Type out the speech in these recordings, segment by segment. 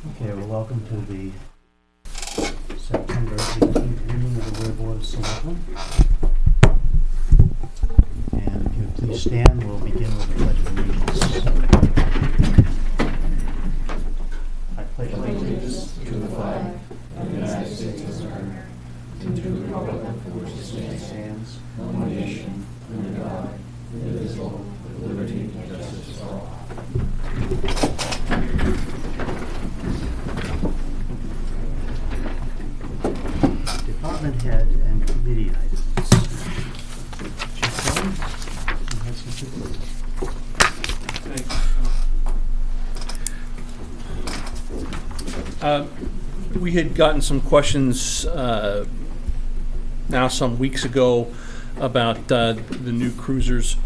Okay, well, welcome to the September 18th meeting of the Weare Board of Selectmen. And if you would please stand, we'll begin with the Pledge of Allegiance. I pledge allegiance to the flag of the United States of America, and to the republic for which it stands, one nation, under God, indivisible, with liberty and justice for all. Department head and committee items. Chief Kelly, you have something? We had gotten some questions now some weeks ago about the new cruisers,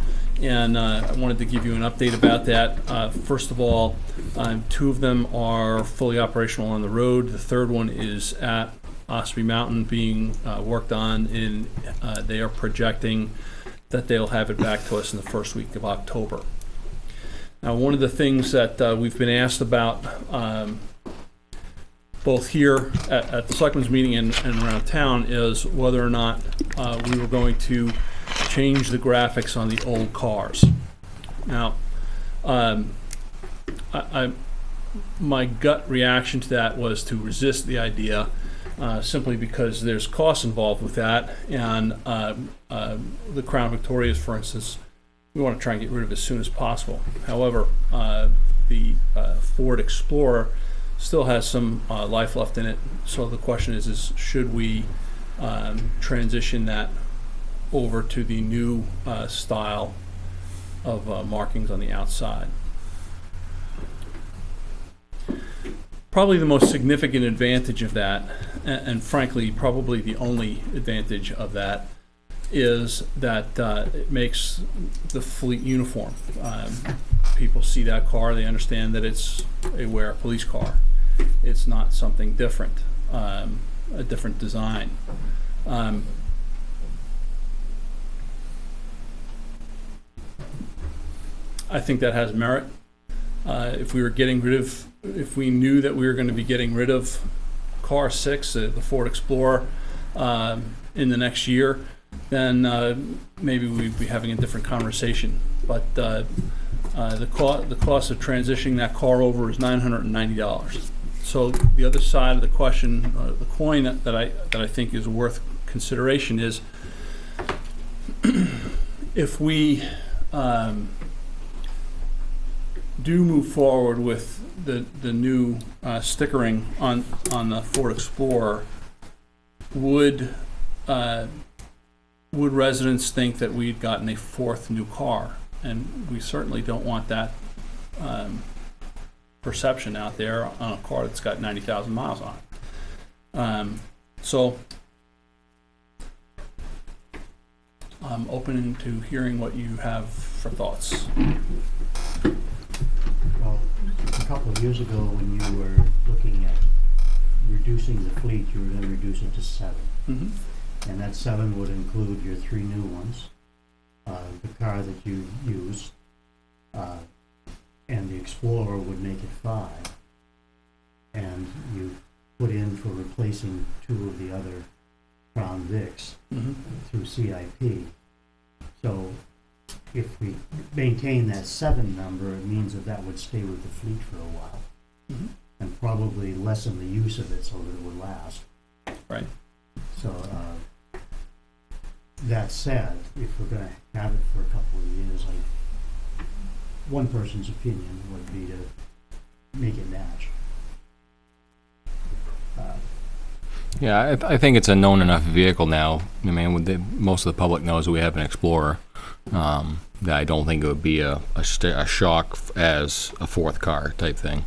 and I wanted to give you an update about that. First of all, 2 of them are fully operational on the road. The third one is at Osprey Mountain being worked on, and they are projecting that they'll have it back to us in the first week of October. Now, one of the things that we've been asked about both here at the Selectmen's meeting and around town is whether or not we were going to change the graphics on the old cars. Now, my gut reaction to that was to resist the idea, simply because there's costs involved with that, and the Crown Victorias, for instance, we want to try and get rid of as soon as possible. However, the Ford Explorer still has some life left in it, so the question is should we transition that over to the new style of markings on the outside. Probably the most significant advantage of that, and frankly probably the only advantage of that, is that it makes the fleet uniform. People see that car, they understand that it's a Weare police car. It's not something different, a different design. I think that has merit. If we knew that we were going to be getting rid of car 6, the Ford Explorer, in the next year, then maybe we'd be having a different conversation. But the cost of transitioning that car over is $990. So the other side of the question, the coin that I think is worth consideration is if we do move forward with the new stickering on the Ford Explorer, would residents think that we'd gotten a 4th new car? And we certainly don't want that perception out there on a car that's got 90,000 miles on it. So I'm open to hearing what you have for thoughts. Well, a couple of years ago when you were looking at reducing the fleet, you were going to reduce it to 7. Mm-hmm. And that 7 would include your 3 new ones, the car that you used, and the Explorer would make it 5. And you put in for replacing 2 of the other Crown Vics through CIP. So if we maintain that 7 number, it means that would stay with the fleet for a while, and probably lessen the use of it so that it would last. Right. So that said, if we're going to have it for a couple of years, one person's opinion would be to make it match. Yeah, I think it's a known enough vehicle now. I mean, most of the public knows we have an Explorer. That I don't think it would be a shock as a 4th car type thing.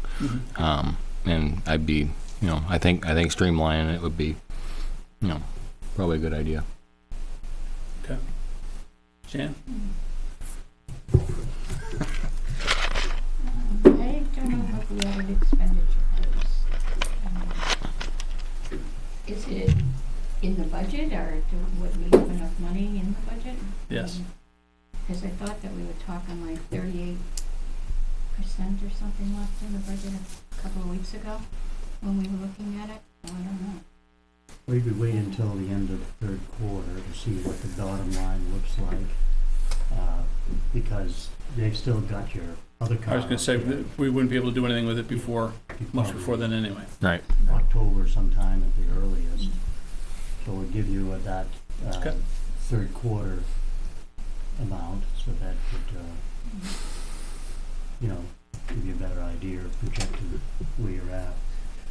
And I'd be, I think streamlining it would be, probably a good idea. Okay. Jan? I don't know how the added expenditure is it in the budget, or would we have enough money in the budget? Yes. Because I thought that we were talking like 38% or something left in the budget. a couple of weeks ago when we were looking at it, so I don't know. Or you could wait until the end of the third quarter to see what the bottom line looks like, because they've still got your other car. I was gonna say, that we wouldn't be able to do anything with it before, much before then anyway. Right. October sometime at the earliest. So we'll give you that Okay. third quarter amount, so that could, give you a better idea of projecting where you're at.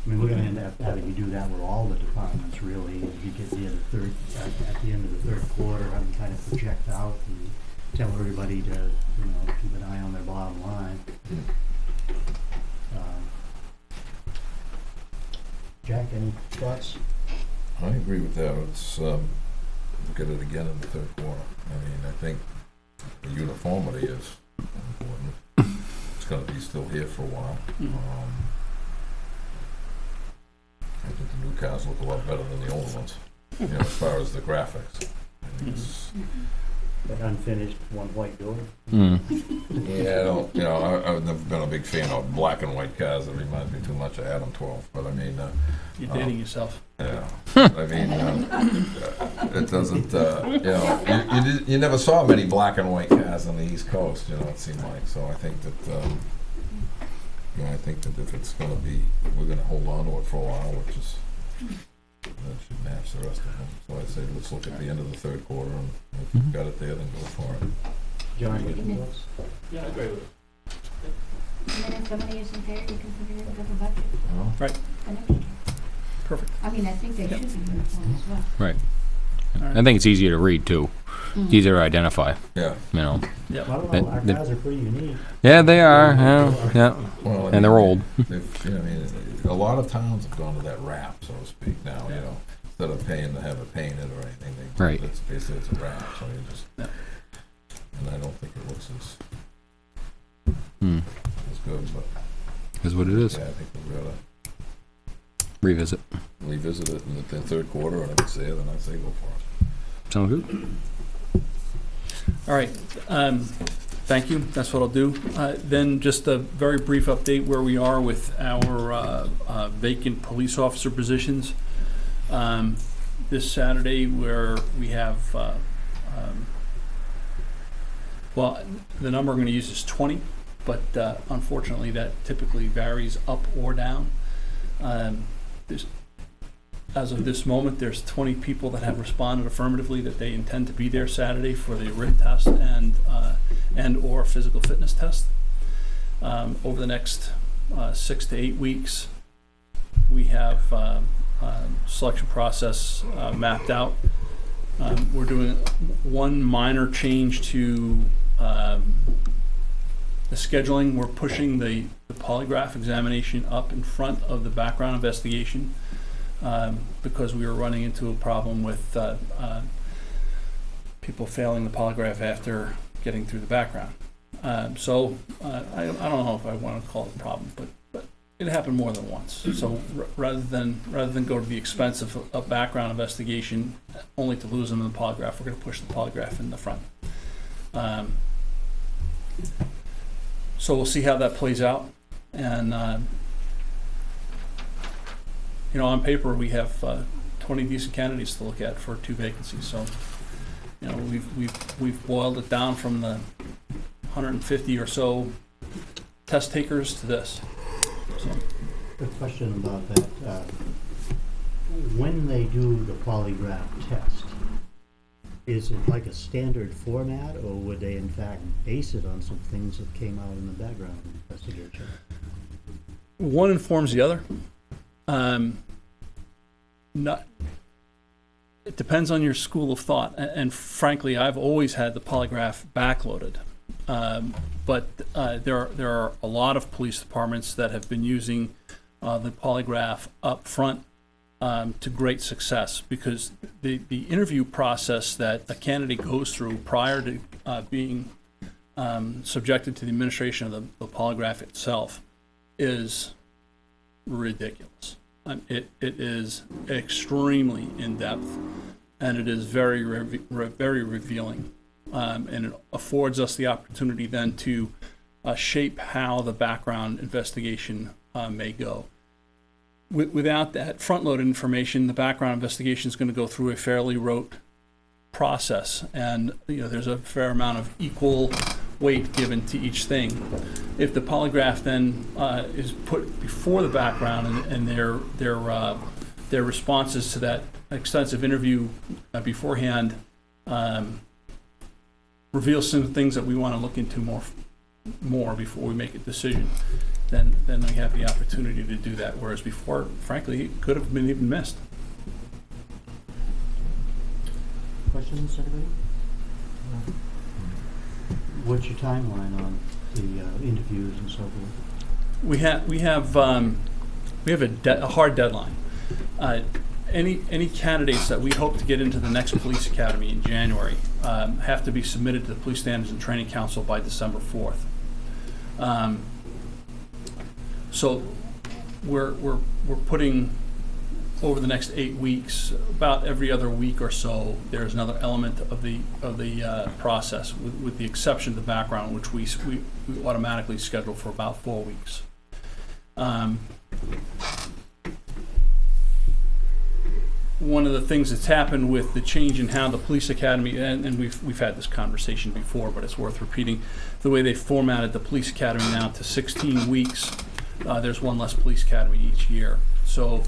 I mean, we're gonna end up having you do that with all the departments, really, as you get near the third, at the end of the third quarter, having kind of project out and tell everybody to, keep an eye on their bottom line. Jack, any thoughts? I agree with that. Let's look at it again in the third quarter. I mean, I think the uniformity is important. It's gonna be still here for a while. I think the new cars look a lot better than the old ones, as far as the graphics. I think it's, That unfinished one white door? Mm. yeah, I don't, I've never been a big fan of black and white cars. It reminds me too much of Adam 12. But I mean, You're dating yourself. yeah, I mean, it doesn't, you never saw many black and white cars on the East Coast, it seemed like. So I think that, I think that if it's gonna be, we're gonna hold on to it for a while, which is, that should match the rest of them. So I'd say let's look at the end of the third quarter, and if you've got it there, then go for it. John, what your thoughts? Yeah, I agree with it. And then if somebody isn't there, you can put it into the budget Well, for next year. Perfect. I mean, I think they should be uniform as well. Right. All right. I think it's easier to read too. It's easier to identify. yeah. Well, our The- cars are pretty unique. Yeah, they are. Yeah. Well, I And they're mean, old. a lot of towns have gone to that wrap, so to speak, now, instead of paying to have it painted or anything. Right. It's basically, it's a wrap, so you just, Yeah. and I don't think it looks Mm. as good, but, Is what it is. yeah, I think we ought to Revisit. revisit it in the third quarter, and if it's there, then I'd say go for it. Sound good? All right, thank you, that's what I'll do. Then just a very brief update where we are with our vacant police officer positions. This Saturday, where we have, the number I'm gonna use is 20, but unfortunately, that typically varies up or down. As of this moment, there's 20 people that have responded affirmatively that they intend to be there Saturday for the written test and/or physical fitness test. Over the next 6 to 8 weeks, we have selection process mapped out. We're doing one minor change to the scheduling. We're pushing the polygraph examination up in front of the background investigation. Because we were running into a problem with people failing the polygraph after getting through the background. So I don't know if I want to call it a problem, but it happened more than once. So rather than go to the expense of a background investigation only to lose them in the polygraph, we're going to push the polygraph in the front. So we'll see how that plays out, and on paper, we have 20 decent candidates to look at for 2 vacancies. So, we've boiled it down from the 150 or so test takers to this. So, A question about that. When they do the polygraph test, is it like a standard format, or would they in fact base it on some things that came out in the background investigation? one informs the other. It depends on your school of thought, and frankly, I've always had the polygraph backloaded. But there are a lot of police departments that have been using the polygraph up front to great success, because the interview process that a candidate goes through prior to being subjected to the administration of the polygraph itself is ridiculous. It is extremely in-depth, and it is very revealing, and it affords us the opportunity then to shape how the background investigation may go. Without that front-loaded information, the background investigation is going to go through a fairly rote process, and there's a fair amount of equal weight given to each thing. If the polygraph then is put before the background and their responses to that extensive interview beforehand reveals some things that we want to look into more before we make a decision, then we have the opportunity to do that. Whereas before, frankly, it could have been even missed. Questions, anybody? What's your timeline on the interviews and so forth? We have a hard deadline. Any candidates that we hope to get into the next police academy in January have to be submitted to the Police Standards and Training Council by December 4th. So we're putting over the next 8 weeks, about every other week or so, there's another element of the process, with the exception of the background, which we automatically schedule for about 4 weeks. One of the things that's happened with the change in how the police academy, and we've had this conversation before, but it's worth repeating, the way they formatted the police academy now to 16 weeks, there's one less police academy each year. So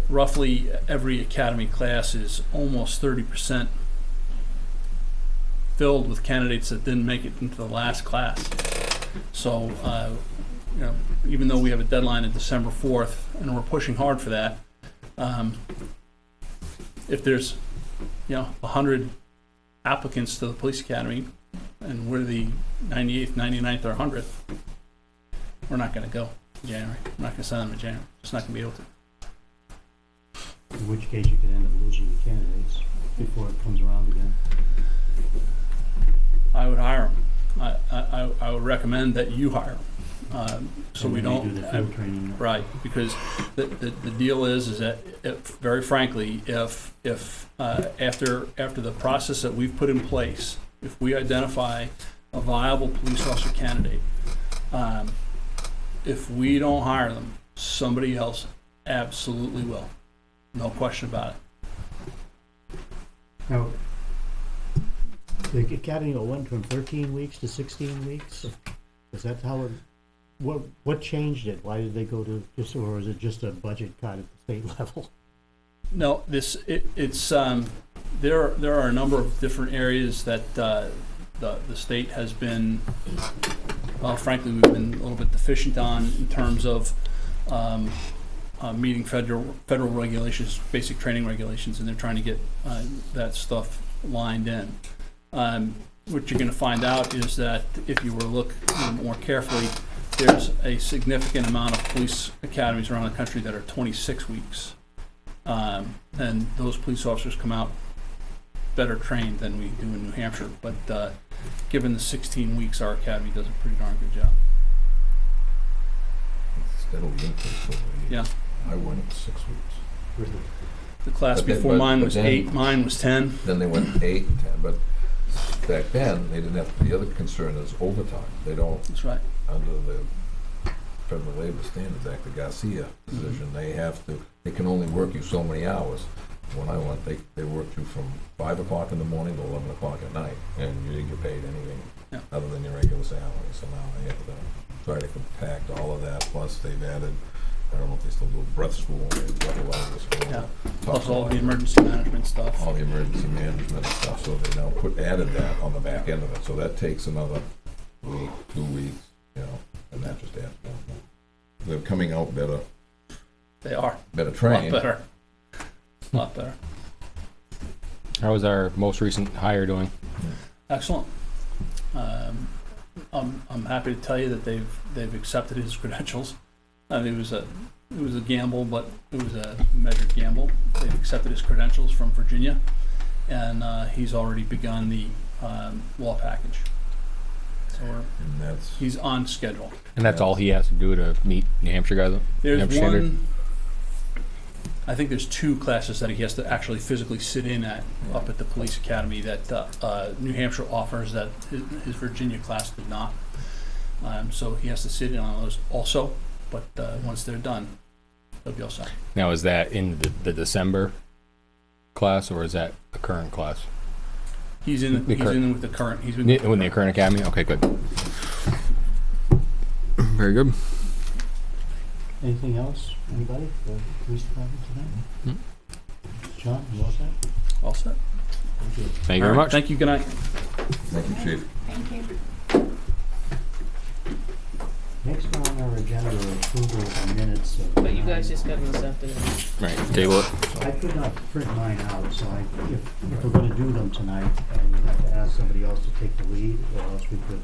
roughly every academy class is almost 30% filled with candidates that didn't make it into the last class. So, even though we have a deadline of December 4th, and we're pushing hard for that, if there's 100 applicants to the police academy and we're the 98th, 99th, or 100th, we're not going to go in January. We're not going to send them in January. Just not going to be able to. In which case you could end up losing your candidates before it comes around again. I would hire them. I would recommend that you hire them. So we don't do the field training. Right, because the deal is that very frankly, if after the process that we've put in place, if we identify a viable police officer candidate, if we don't hire them, somebody else absolutely will. No question about it. Now, the academy went from 13 weeks to 16 weeks? Is that how it, what changed it? Why did they go to just, or is it just a budget cut at the state level? No, there are a number of different areas that the state has been, well, frankly, we've been a little bit deficient on in terms of meeting federal regulations, basic training regulations, and they're trying to get that stuff lined in. What you're going to find out is that if you were to look more carefully, there's a significant amount of police academies around the country that are 26 weeks. And those police officers come out better trained than we do in New Hampshire. But given the 16 weeks, our academy does a pretty darn good job. Steadily increased over the years. Yeah. I went 6 weeks. Really? The class But then- before but- mine but was then- 8, mine was 10. Then they went 8 and 10, but back then, they didn't have, the other concern is overtime. They don't, That's right. under the Federal Labor Standards Act, the Garcia position, they can only work you so many hours. When I went, they worked you from 5 o'clock in the morning to 11 o'clock at night, and you didn't get paid anything other than your regular salary. So now they have to try to compact all of that, plus they've added, I don't know if they still do breath school, Yeah. Plus all the emergency management stuff. all the emergency management stuff, so they now added that on the back end of it, so that takes another week, 2 weeks, and that just adds more. They're coming out better They are. better A lot trained. better. A lot better. How was our most recent hire doing? Excellent. I'm happy to tell you that they've accepted his credentials. It was a gamble, but it was a measured gamble. They've accepted his credentials from Virginia, and he's already begun the law package. So he's on schedule. And that's all he has to do to meet New Hampshire guys? There's Hampshire standard? one. I think there's 2 classes that he has to actually physically sit in at up at the police academy that New Hampshire offers that his Virginia class did not. So he has to sit in on those also. but once they're done, they'll be all set. Now, is that in the December class, or is that the current class? He's in The current- with the current. He's in When the current academy? Okay, good. Very good. Anything else, anybody, for the police department tonight? John, you all set? all set. Thank you. Thank you very All right, much. Thank you. Good night. Thank you, chief. Thank you. Next on our agenda are approval of minutes of. But you guys just got them this afternoon. Right, table it. I could not print mine out, so if we're gonna do them tonight, we'd have to ask somebody else to take the lead, or else we could.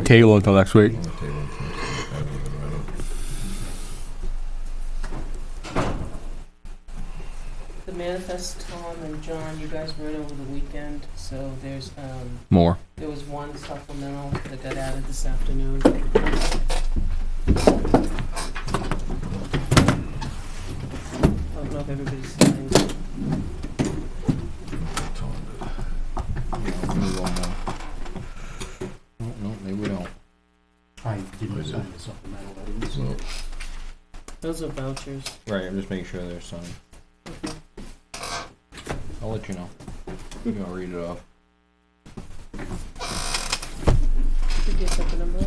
Table until next week. On the table, I haven't even read it. The manifest, Tom and John, you guys read over the weekend, so there's, More. there was one supplemental that got added this afternoon. I don't know if everybody's seen it. No, maybe we don't. I didn't sign the supplemental, I didn't see it. Those are vouchers. Right, I'm just making sure there's some. Okay. I'll let you know. You can read it off. Did you set the number up?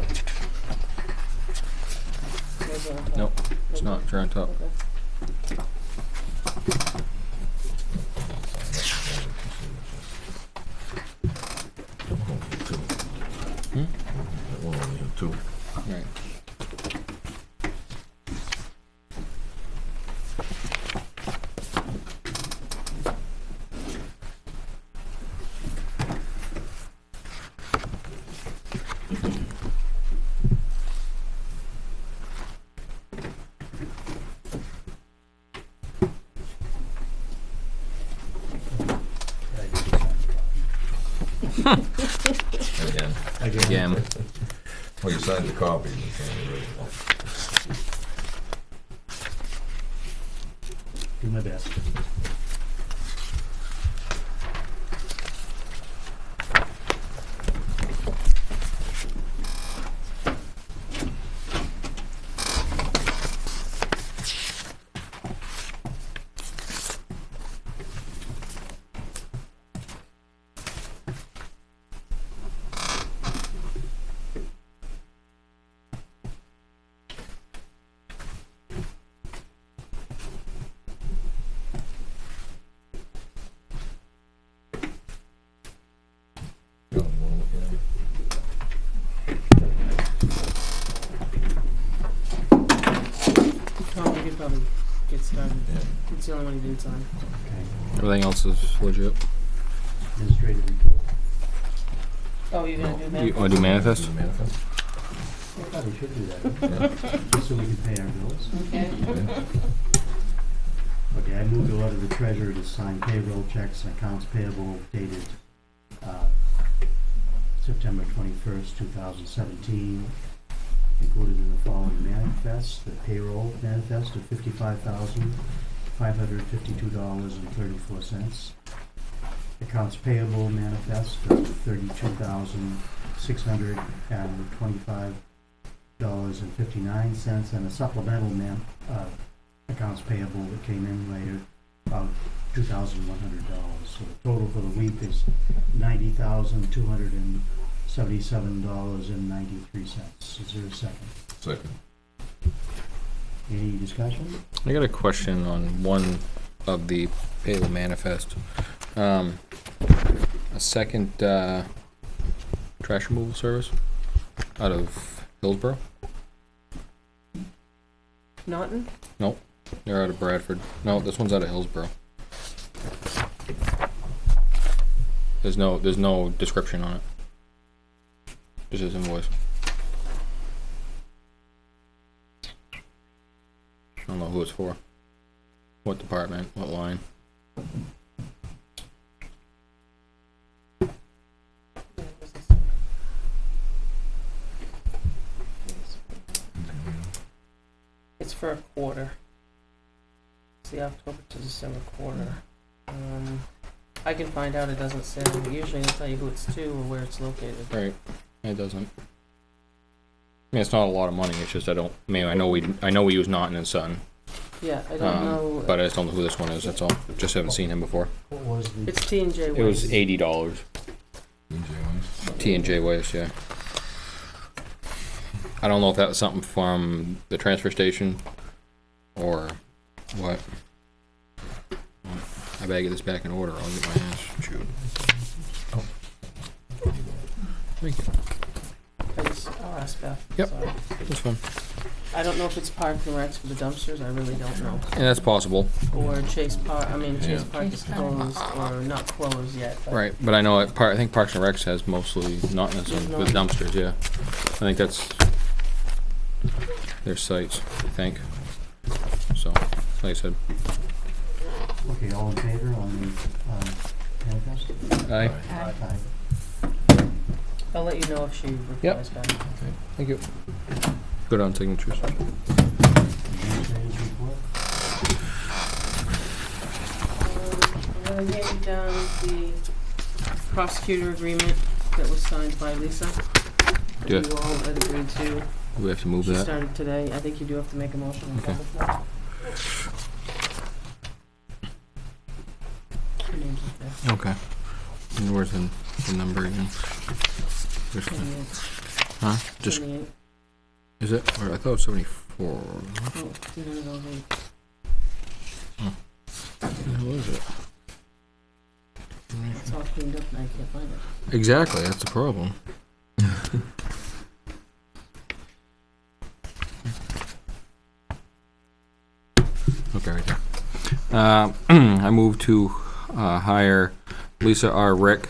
Was it on top? Nope, it's not. It's right on top. Okay. One only had two. Right. I didn't sign the Again. copy. Again. Well, you signed the copy, you signed the original. Do my best. You don't wanna look at it? Tom, you could probably get started. Yeah. It's the only one you didn't sign. Okay. Everything else is legit. Administrative report. Oh, you're gonna do that? You want to do manifest? The manifest? I thought we should do that, just so we can pay our bills. Okay. Yeah. Okay, I moved a letter to the treasurer to sign payroll checks and accounts payable dated September 21st, 2017. Included in the following manifest, the payroll manifest of $55,552.34. Accounts payable manifest of $32,625.59, and a supplemental accounts payable that came in later of $2,100. So the total for the week is $90,277.93. Is there a second? Second. Any discussion? I got a question on one of the payable manifest. A second trash removal service out of Hillsborough. Naughton? They're out of Bradford. No, this one's out of Hillsborough. There's no description on it. Just his invoice. I don't know who it's for. What department? What line? Yeah, this is the- It's for a quarter. It's the October to December quarter. I can find out, it doesn't say. Usually they'll tell you who it's to or where it's located. Right. It doesn't. mean, it's not a lot of money, it's just I know we use Norton and Son. Yeah, I don't know. But I just don't know who this one is, that's all. Just haven't seen him before. What was the? It's T&J Waste. It was $80. T&J Waste, yeah. I don't know if that was something from the transfer station or what. I better get this back in order, I'll get my ass chewed. Thank you. I'll ask Beth. Yep. Sorry. That's fine. I don't know if it's Parks and Recs for the dumpsters, I really don't know. And that's possible. Or Chase Park Yeah. Park is closed, or not closed yet, but. Right, but I know I think Parks and Recs has mostly not necessarily with dumpsters, yeah. I think that's their sites, I think. So, like I said. Okay, all in favor on the, manifest? Aye. Aye. I'll let you know if she replies back. Thank you. Good on signatures. Administrator's report? I'm gonna hand you down the prosecutor agreement that was signed by Lisa. Yeah. You all had agreed to. Do we have to move She that? started today. I think you do have to make a motion. on Okay. public now. Her name's up there. Okay. And where's the number again? Just, 28. huh? Just, 28. is it? Or I thought it was 74. Oh, none of those eight. What is it? It's all cleaned up and I can't find it. Exactly, that's the problem. Okay, right there. I move to hire Lisa R. Rick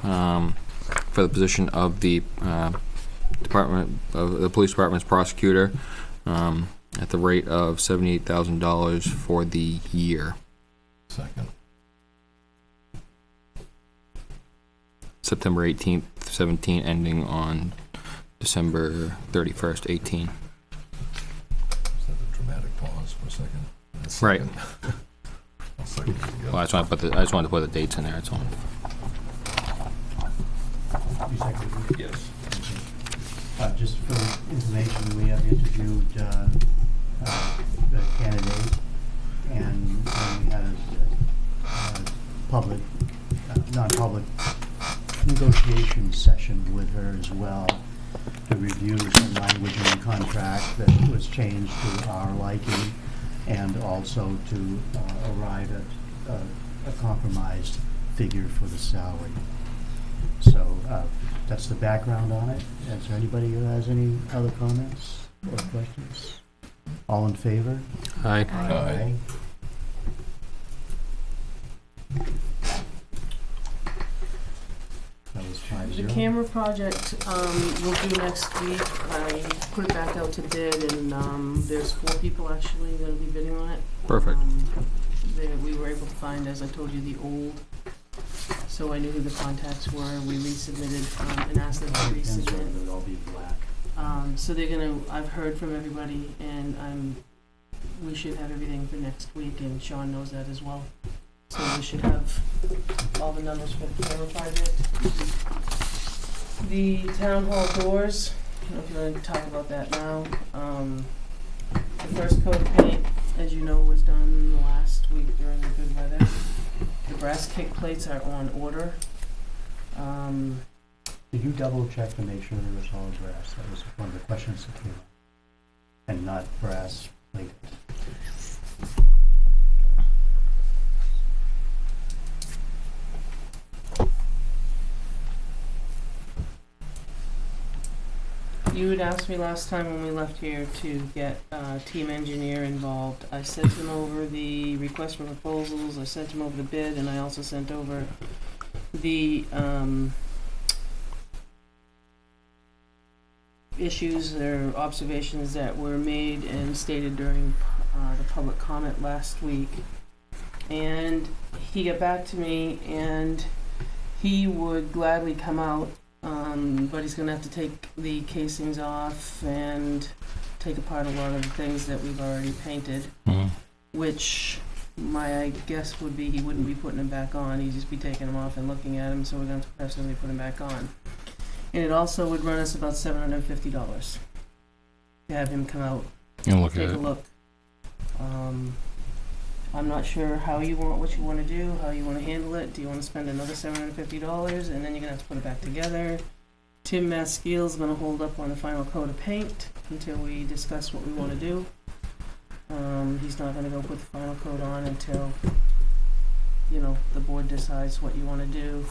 for the position of the police department's prosecutor at the rate of $78,000 for the year. Second. September 18th, 17, ending on December 31st, 18. Is that a dramatic pause for a second? Right. I'll second it, yeah. Well, I just wanted to put the dates in there, that's all. You seconded it? Yes. Just for information, we have interviewed the candidate, and we had a public, non-public negotiation session with her as well to review some language in the contract that was changed to our liking, and also to arrive at a compromised figure for the salary. So that's the background on it. Is there anybody who has any other comments or questions? All in favor? Aye. Aye. That was 5-0. The camera project, we'll do next week. I put it back out to bid, and there's 4 people actually that'll be bidding on it. Perfect. We were able to find, as I told you, the old, so I knew who the contacts were. We resubmitted and asked them to resubmit. It'll all be black. So they're gonna, I've heard from everybody, and we should have everything for next week, and Sean knows that as well. So we should have all the numbers for the camera project. The town hall doors, I don't know if you wanna talk about that now. The first coat of paint, as you know, was done last week during the good weather. The brass kick plates are on order. Did you double check to make sure there was all brass? That was one of the questions that came up. And not brass plate. You had asked me last time when we left here to get a team engineer involved. I sent him over the request for proposals, I sent him over the bid, and I also sent over the issues or observations that were made and stated during the public comment last week. And he got back to me, and he would gladly come out, but he's gonna have to take the casings off and take apart a lot of the things that we've already painted, which my guess would be he wouldn't be putting them back on, he'd just be taking them off and looking at them, so we're gonna have to personally put them back on. And it also would run us about $750. have him come out, You look at take a it. look. I'm not sure what you wanna do, how you wanna handle it. Do you wanna spend another $750 and then you're gonna have to put it back together? Tim Maskell's gonna hold up on the final coat of paint until we discuss what we wanna do. He's not gonna go put the final coat on until, the board decides what you wanna do,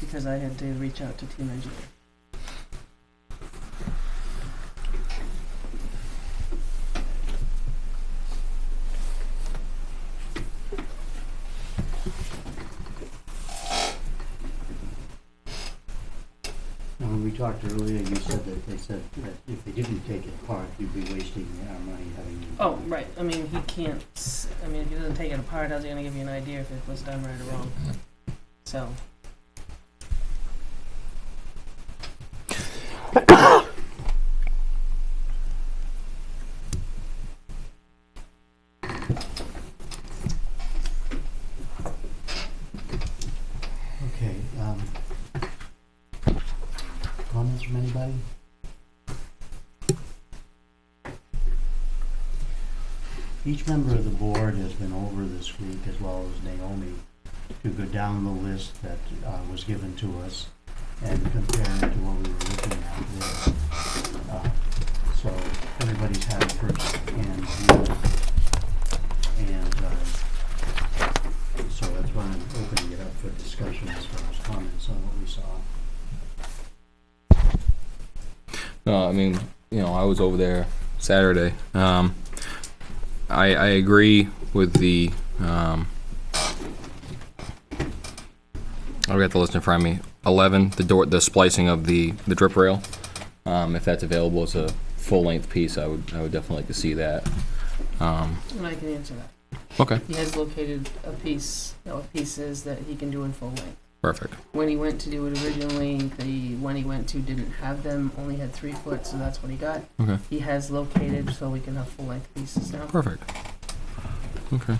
because I had to reach out to Team Engineer. And when we talked earlier, you said that they said that if they didn't take it apart, you'd be wasting our money having you. Oh, right, I mean, he can't, if he doesn't take it apart, how's he gonna give you an idea if it was done right or wrong? So. Okay, comments from anybody? Each member of the board has been over this week, as well as Naomi, to go down the list that was given to us and compare it to what we were looking at there. So everybody's had a first-hand view. And so that's why I'm opening it up for discussion as far as comments on what we saw. No, I mean, I was over there Saturday. I agree with the, I've got the list in front of me. 11, the splicing of the drip rail. If that's available as a full-length piece, I would definitely like to see that. And I can answer that. Okay, He has located a piece, pieces that he can do in full length. perfect. When he went to do it originally, the one he went to didn't have them, only had 3 foot, so that's what he got. Okay, He has located, so we can have full length pieces now. perfect. Okay.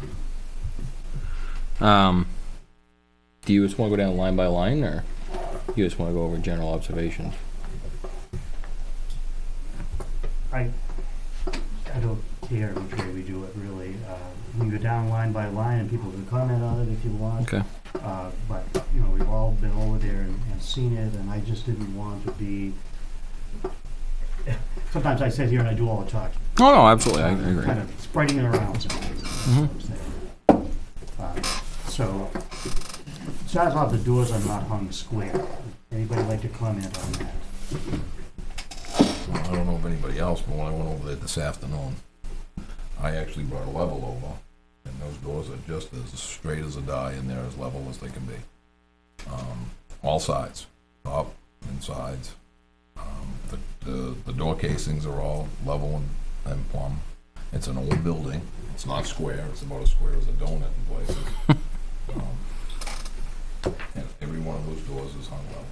Do you just want to go down line by line, or you just want to go over general observations? I don't care which way we do it, really. We can go down line by line, and people can comment on it if you want. Okay. But, we've all been over there and seen it, and I just didn't want to be... Sometimes I sit here and I do all the talking. Oh, no, absolutely, I agree. Kind of spreading it around sometimes. So, starts off, the doors are not hung square. Anybody like to comment on that? I don't know if anybody else, but when I went over there this afternoon, I actually brought a level over, and those doors are just as straight as a die, and they're as level as they can be. All sides, top and sides. The door casings are all level and plumb. It's an old building. It's not square. It's about as square as a donut in places. And every one of those doors is hung level.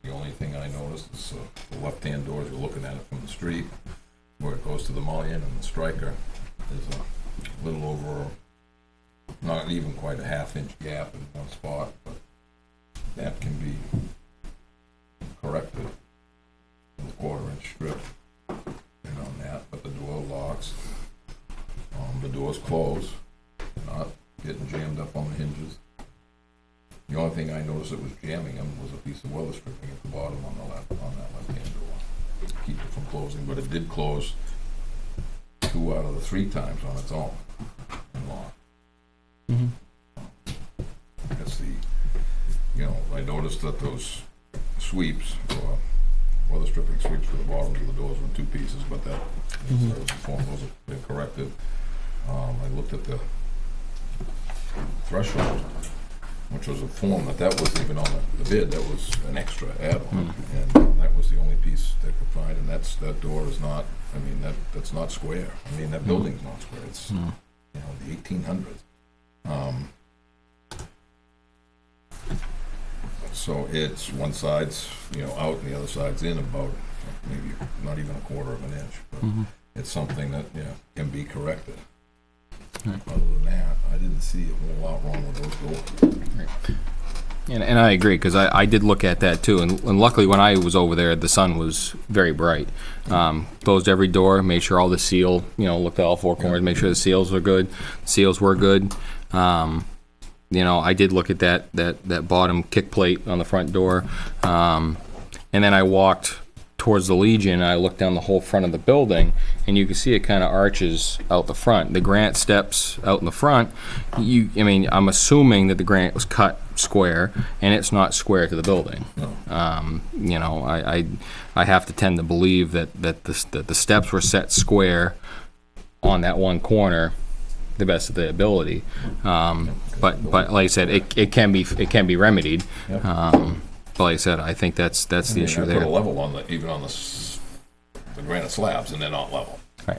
The only thing I noticed is the left-hand doors, you're looking at it from the street, where it goes to the mullion and the striker, is a little over, not even quite a half-inch gap in one spot, but that can be corrected with a quarter-inch strip on that, but the door locks. The doors close, not getting jammed up on the hinges. The only thing I noticed that was jamming them was a piece of weather stripping at the bottom on that left-hand door. Keep it from closing, but it did close 2 out of the 3 times on its own and lock. Mm-hmm. That's I noticed that those sweeps, or weather stripping sweeps for the bottoms of the doors were in 2 pieces, but that form was been corrected. I looked at the threshold, which was a form that wasn't even on the bid, that was an extra add-on, and that was the only piece they could find, and that door is not, that's not square. That building's not square, it's, the 1800s. So it's one side's, out and the other side's in about maybe not even a quarter of an inch, but it's something that, can be corrected. Other than that, I didn't see a whole lot wrong with those doors. And I agree, because I did look at that too, and luckily when I was over there, the sun was very bright. Closed every door, made sure all the seal, looked at all four corners, made sure the seals were good. Seals were good. I did look at that bottom kick plate on the front door. And then I walked towards the Legion, and I looked down the whole front of the building, and you can see it kind of arches out the front. The granite steps out in the front, I'm assuming that the granite was cut square, and it's not square to the building. No. I have to tend to believe that the steps were set square on that one corner, the best of their ability. But like I said, it can be remedied. Yep. But like I said, I think that's the issue I there. put a level on even on the granite slabs, and they're not level. Right.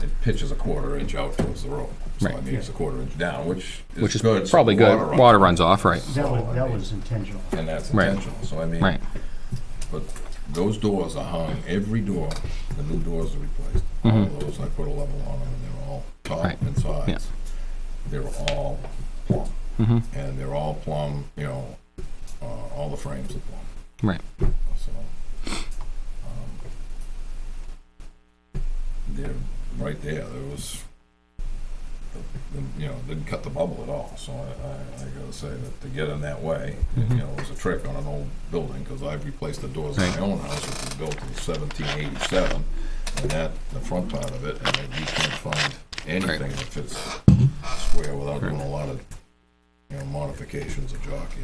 It pitches a quarter inch out towards the road. So Right. it's a quarter inch down, which is Is good. so probably good. runs Water off. runs off, right? That was intentional. And that's Right. intentional. So Right. but those doors are hung. Every door, the new doors are replaced. All of those, I put a level on them, and they're all top Right. and sides. Yeah. They're all plumb, Mm-hmm. and they're all plumb. All the frames are plumb. Right. So, they're right there. There was, didn't cut the bubble at all. So I gotta say that to get in that way, it was a trick on an old building, because I've replaced the doors in my own house, which was built in 1787, and the front part of it, and you can't find anything that fits square without doing a lot of, modifications of jockey.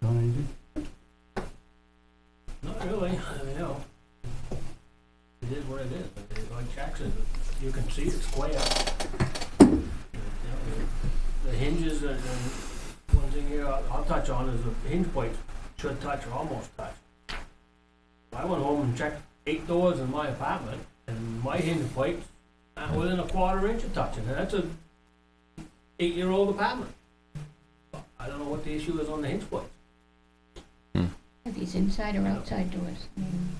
Don, anything? Not really, it is what it is, but like Jack said, you can see it's square. The hinges, and one thing here I'll touch on is the hinge plates should touch or almost touch. I went home and checked 8 doors in my apartment, and my hinge plates are within a quarter inch of touching, and that's a 8-year-old apartment. I don't know what the issue is on the hinge plates. Are these inside or outside doors?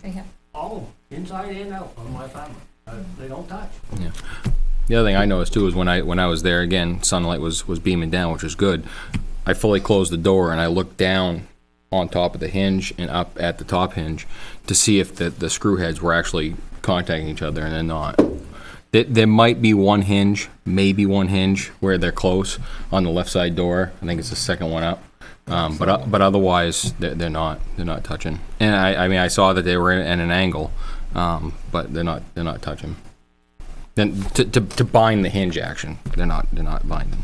They have, All of them, inside and out, on my apartment. They don't touch. The other thing I noticed too is when I was there again, sunlight was beaming down, which was good. I fully closed the door and I looked down on top of the hinge and up at the top hinge to see if the screw heads were actually contacting each other, and they're not. There might be maybe one hinge where they're close on the left side door. I think it's the second one up. But otherwise they're not touching. And I saw that they were at an angle, but they're not touching. Then to bind the hinge action, they're not binding.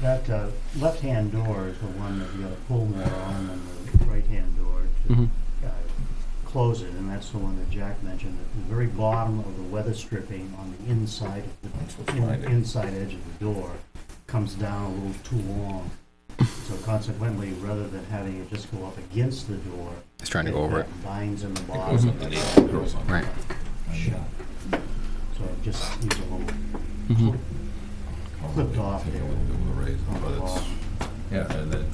That left-hand door is the one that you gotta pull more on than the right-hand door to close it, and that's the one that Jack mentioned, at the very bottom of the weather stripping on the inside of That's what's the binding. inside edge of the door comes down a little too long. So consequently, rather than having it just go up against the door, It's trying to go over it. binds in the It goes bottom. underneath. It goes under. Right. Shut. So it just needs a little Mhm. clipped off there. With a razor, on the but it's, bottom. yeah, and it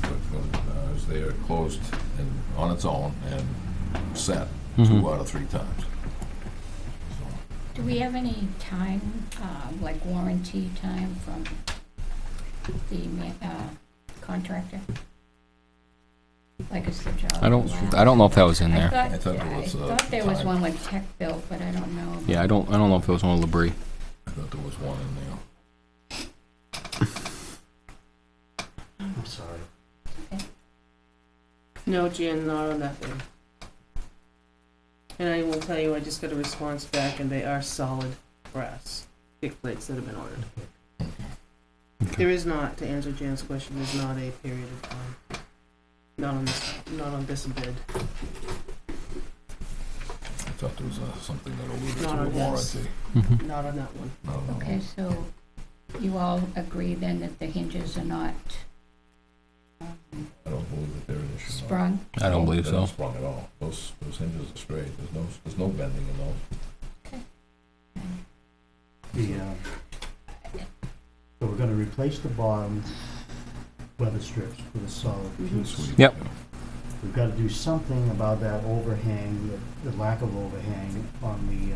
was there closed and on its own and set 2 out of 3 times. So, do we have any time, like warranty time from the contractor? Like, is the job? I don't know if that was in there. I thought there was, I thought there was time. one with Tech Built, but I don't know. Yeah, I don't know if it was one of Labrie. I thought there was one in there. I'm sorry. No, Jan, not on that thing. And I will tell you, I just got a response back, and they are solid brass kick plates that have been ordered. There is not, to answer Jan's question, there's not a period of time. Not on this bid. I thought there was something that alluded Not to a on this. warranty. Not on that one. No. Okay, so you all agree then that the hinges are not I don't believe that they're an issue. no. sprung? I don't believe They're so. not sprung at all. Those hinges are straight. There's no bending in those. So we're gonna replace the bottom weather strips with a solid piece. Sweet. Yep. We've gotta do something about that overhang, the lack of overhang on the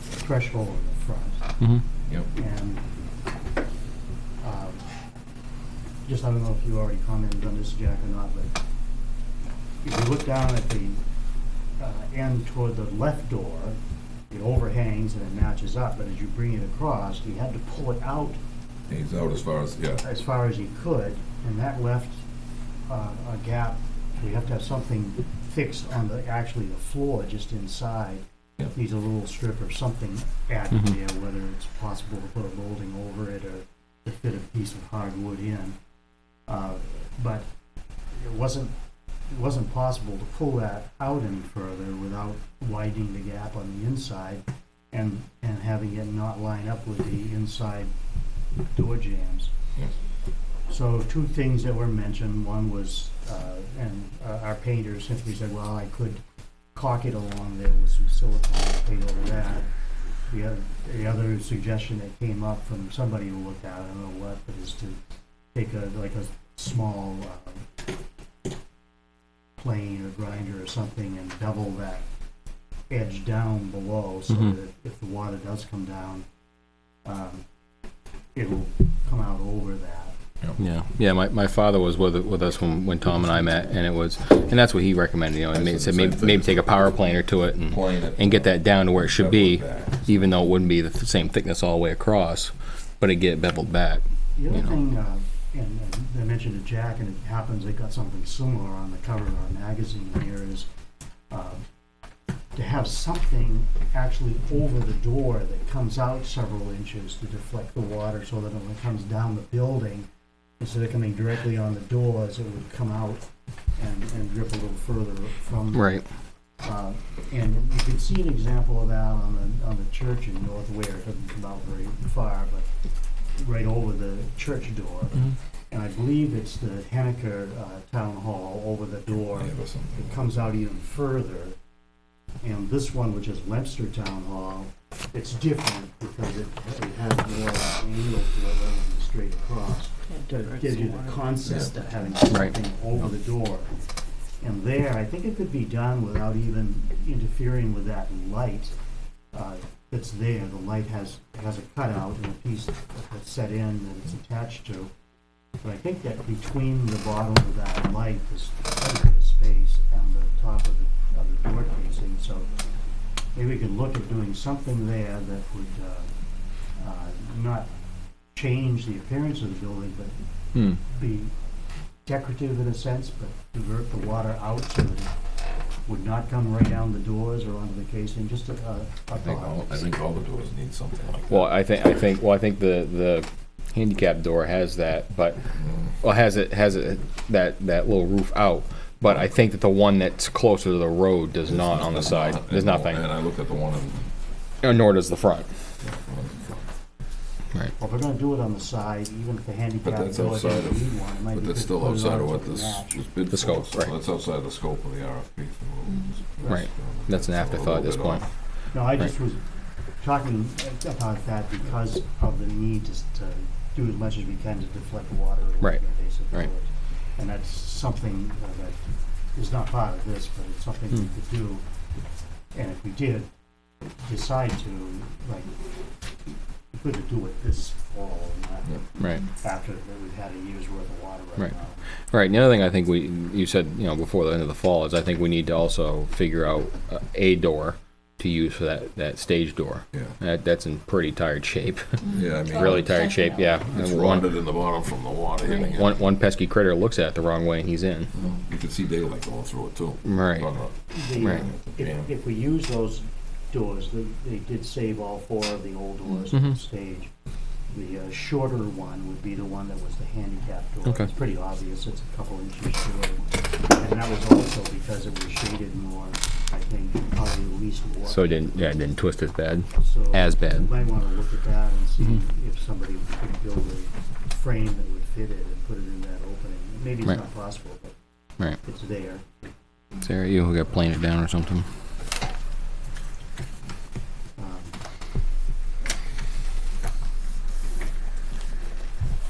threshold in the front. Mhm. Yep. And, just, I don't know if you already commented on this, Jack, or not, but if you look down at the end toward the left door, it overhangs and it matches up, but as you bring it across, he had to pull it out He's out as far as he could, and that left a gap. We have to have something fixed on actually the floor just inside. Yep. Needs a little strip or something added Mhm. there, whether it's possible to put a molding over it or to fit a piece of hardwood in. But it wasn't possible to pull that out any further without widening the gap on the inside and having it not line up with the inside door jambs. Yes. So two things that were mentioned, one was, our painter simply said, well, I could caulk it along there with some silicone and paint over that. The other suggestion that came up from somebody who looked at it, I don't know what, but is to take a small plane or grinder or something and double that edge down below so Mhm. that if the water does come down, it'll come out over that. Yeah. My father was with us when Tom and I met, and that's what he recommended. You know, he said maybe take a power planer to it and get that down to where it should be, even though it wouldn't be the same thickness all the way across, but it get beveled back. The other You know. thing, and I mentioned to Jack, and it happens, they got something similar on the cover of our magazine here, is to have something actually over the door that comes out several inches to deflect the water so that when it comes down the building, instead of coming directly on the doors, it would come out and drip a little further from. Right. And you can see an example of that on the church in North Weare. It doesn't come out very far, but right over the church door. Mhm. And I believe it's the Henniker Town Hall over the door. It comes out even further. And this one, which is Webster Town Hall, it's different because it has more angle to it rather than straight across. It gives you the concept of having something over the door. And there, I think it could be done without even interfering with that light that's there. The light has a cutout and a piece that's set in that it's attached to. But I think that between the bottom of that light, there's quite a bit of space and the top of the door casing. So maybe we could look at doing something there that would not change the appearance of the building, but be decorative in a sense, but divert the water out so that it would not come right down the doors or onto the casing. Just a I think all the doors need something like that. Well, I think the handicap door has that, but has that little roof out. But I think that the one that's closer to the road does not on the side. There's nothing. And I looked at the one in. Nor does the front. Right. Well, if we're gonna do it on the side, even if the handicap But that's door outside doesn't of- need one, it might But be that's good still to put it outside on of what to this match. was bid for. The scope, So right. that's outside the scope of the RFP. Right. That's an afterthought at this point. No, I just was talking about that because of the need to do as much as we can to deflect water away Right. from the base of the Right. doors. And that's something that is not part of this, but it's something we could do. And if we did decide to, like, we could do it this fall and not Right. after we've had a year's worth of water Right. right now. Right. And the other thing I think you said, before the end of the fall is I think we need to also figure out a door to use for that stage door. Yeah. That's in pretty tired shape. Yeah, I mean. Really tired shape. Yeah. It's And rotted in the bottom from the water hitting it. one pesky critter looks at it the wrong way and he's in. You could see daylight going through it too. Right. Right. If we use those doors, they did save all four of the old doors on Mhm. the stage. The shorter one would be the one that was the handicap door. Okay. It's pretty obvious, it's a couple inches shorter. And that was also because it was shaded more, I think, probably the least water. So it didn't twist as bad. So as bad. You might wanna look at that and see Mhm. if somebody could build a frame that would fit it and put it in that opening. Maybe it's Right. not possible, but Right. it's there. Sarah, you got to plane it down or something.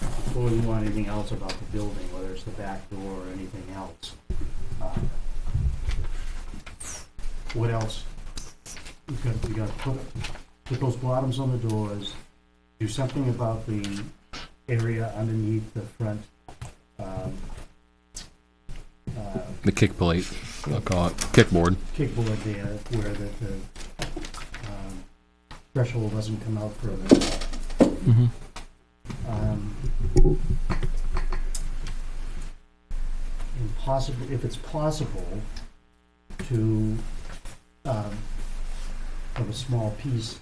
Before we want anything else about the building, whether it's the back door or anything else, what else? We got to put those bottoms on the doors, do something about the area underneath the front, The kick plate, I'll call it, kickboard. kickboard there, where the threshold doesn't come out further. Mm-hmm. If it's possible to have a small piece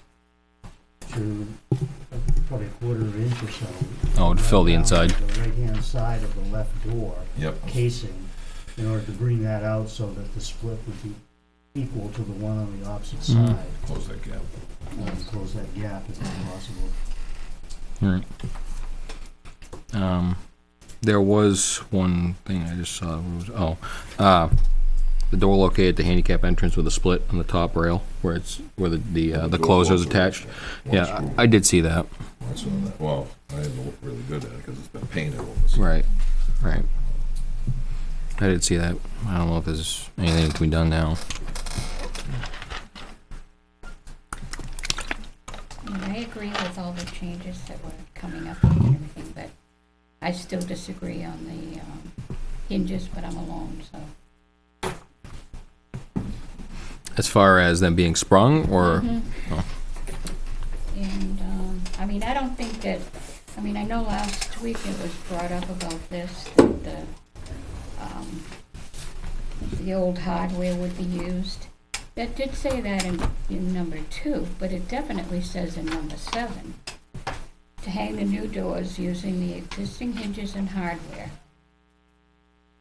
to probably a quarter of an inch or so. Oh, to fill the around inside. The right-hand side of the left door Yep. casing, in order to bring that out so that the split would be equal to the one on the opposite Mhm. side. Close that gap. Close that gap if it's possible. Right. There was one thing I just saw. The door located at the handicap entrance with a split on the top rail where the door closer is closer. attached. One Yeah, screw. I did see that. I saw that. Well, I didn't look really good at it because it's been painted over. So. Right. I did see that. I don't know if there's anything that can be done now. I mean, I agree with all the changes that were coming up and everything, but I still disagree on the hinges, but I'm alone, so. As far as them being sprung, or Mhm. Oh. And, I mean, I don't think that, I mean, I know last week it was brought up about this, that the old hardware would be used. That did say that in number 2, but it definitely says in number 7, to hang the new doors using the existing hinges and hardware.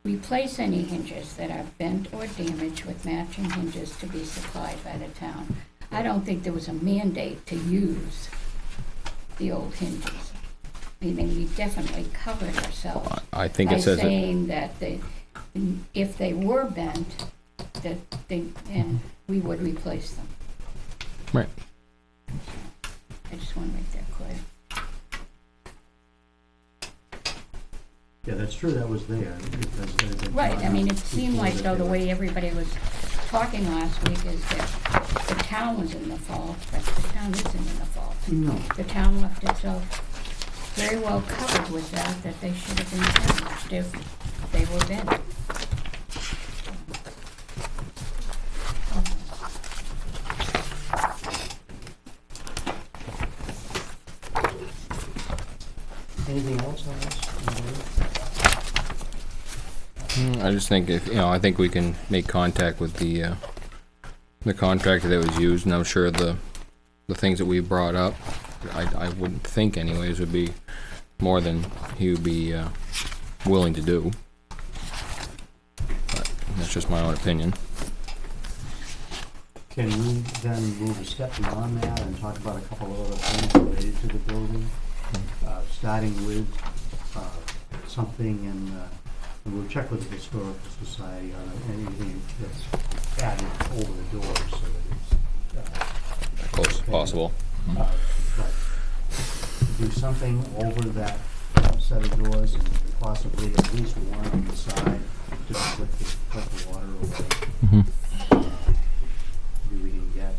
Replace any hinges that are bent or damaged with matching hinges to be supplied by the town. I don't think there was a mandate to use the old hinges. I mean, we definitely covered ourselves I think by it says it. saying that if they were bent, and we would replace them. Right. I just want to make that clear. Yeah, that's true, that was there, because it had been Right, drawn I mean, up it seemed before like that though they the were- way everybody was talking last week is that the town was in the fault, but the town isn't in the fault. No, The town left itself very well covered with that they should have been changed if they were bent. anything else on this? I just think I think we can make contact with the contractor that was used, and I'm sure the things that we brought up, I wouldn't think anyways would be more than he would be willing to do. But that's just my own opinion. Can we then move a step beyond that and talk about a couple of other things related to the building? Starting with something, and we'll check with the Historical Society on anything that's added over the doors so that it's As close as possible. but do something over that set of doors, and possibly at least one on the side to put the water away. Mm-hmm. Maybe we can get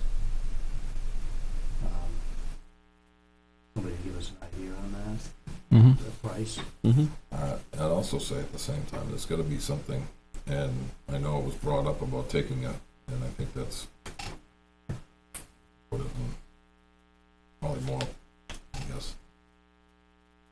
somebody to give us an idea on that, Mm-hmm. the price. Mm-hmm. I'd also say at the same time, there's gotta be something, and I know it was brought up about taking and I think that's, put it in probably more, I guess,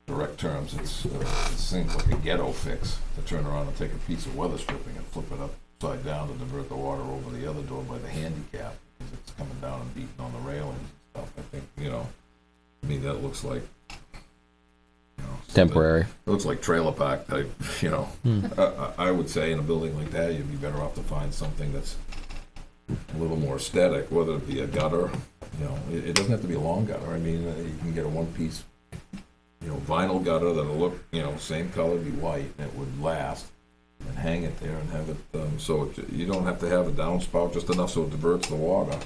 direct terms, it seems like a ghetto fix to turn around and take a piece of weather stripping and flip it upside down to divert the water over the other door by the handicap, because it's coming down and beating on the railings and stuff. I think, to me, that looks like, Temporary. it looks like trailer park type, Hmm. I would say in a building like that, you'd be better off to find something that's a little more aesthetic, whether it be a gutter, it doesn't have to be a long gutter. I mean, you can get a one-piece, vinyl gutter that'll look, same color, be white, and it would last, and hang it there and have it, so you don't have to have a downspout, just enough so it diverts the water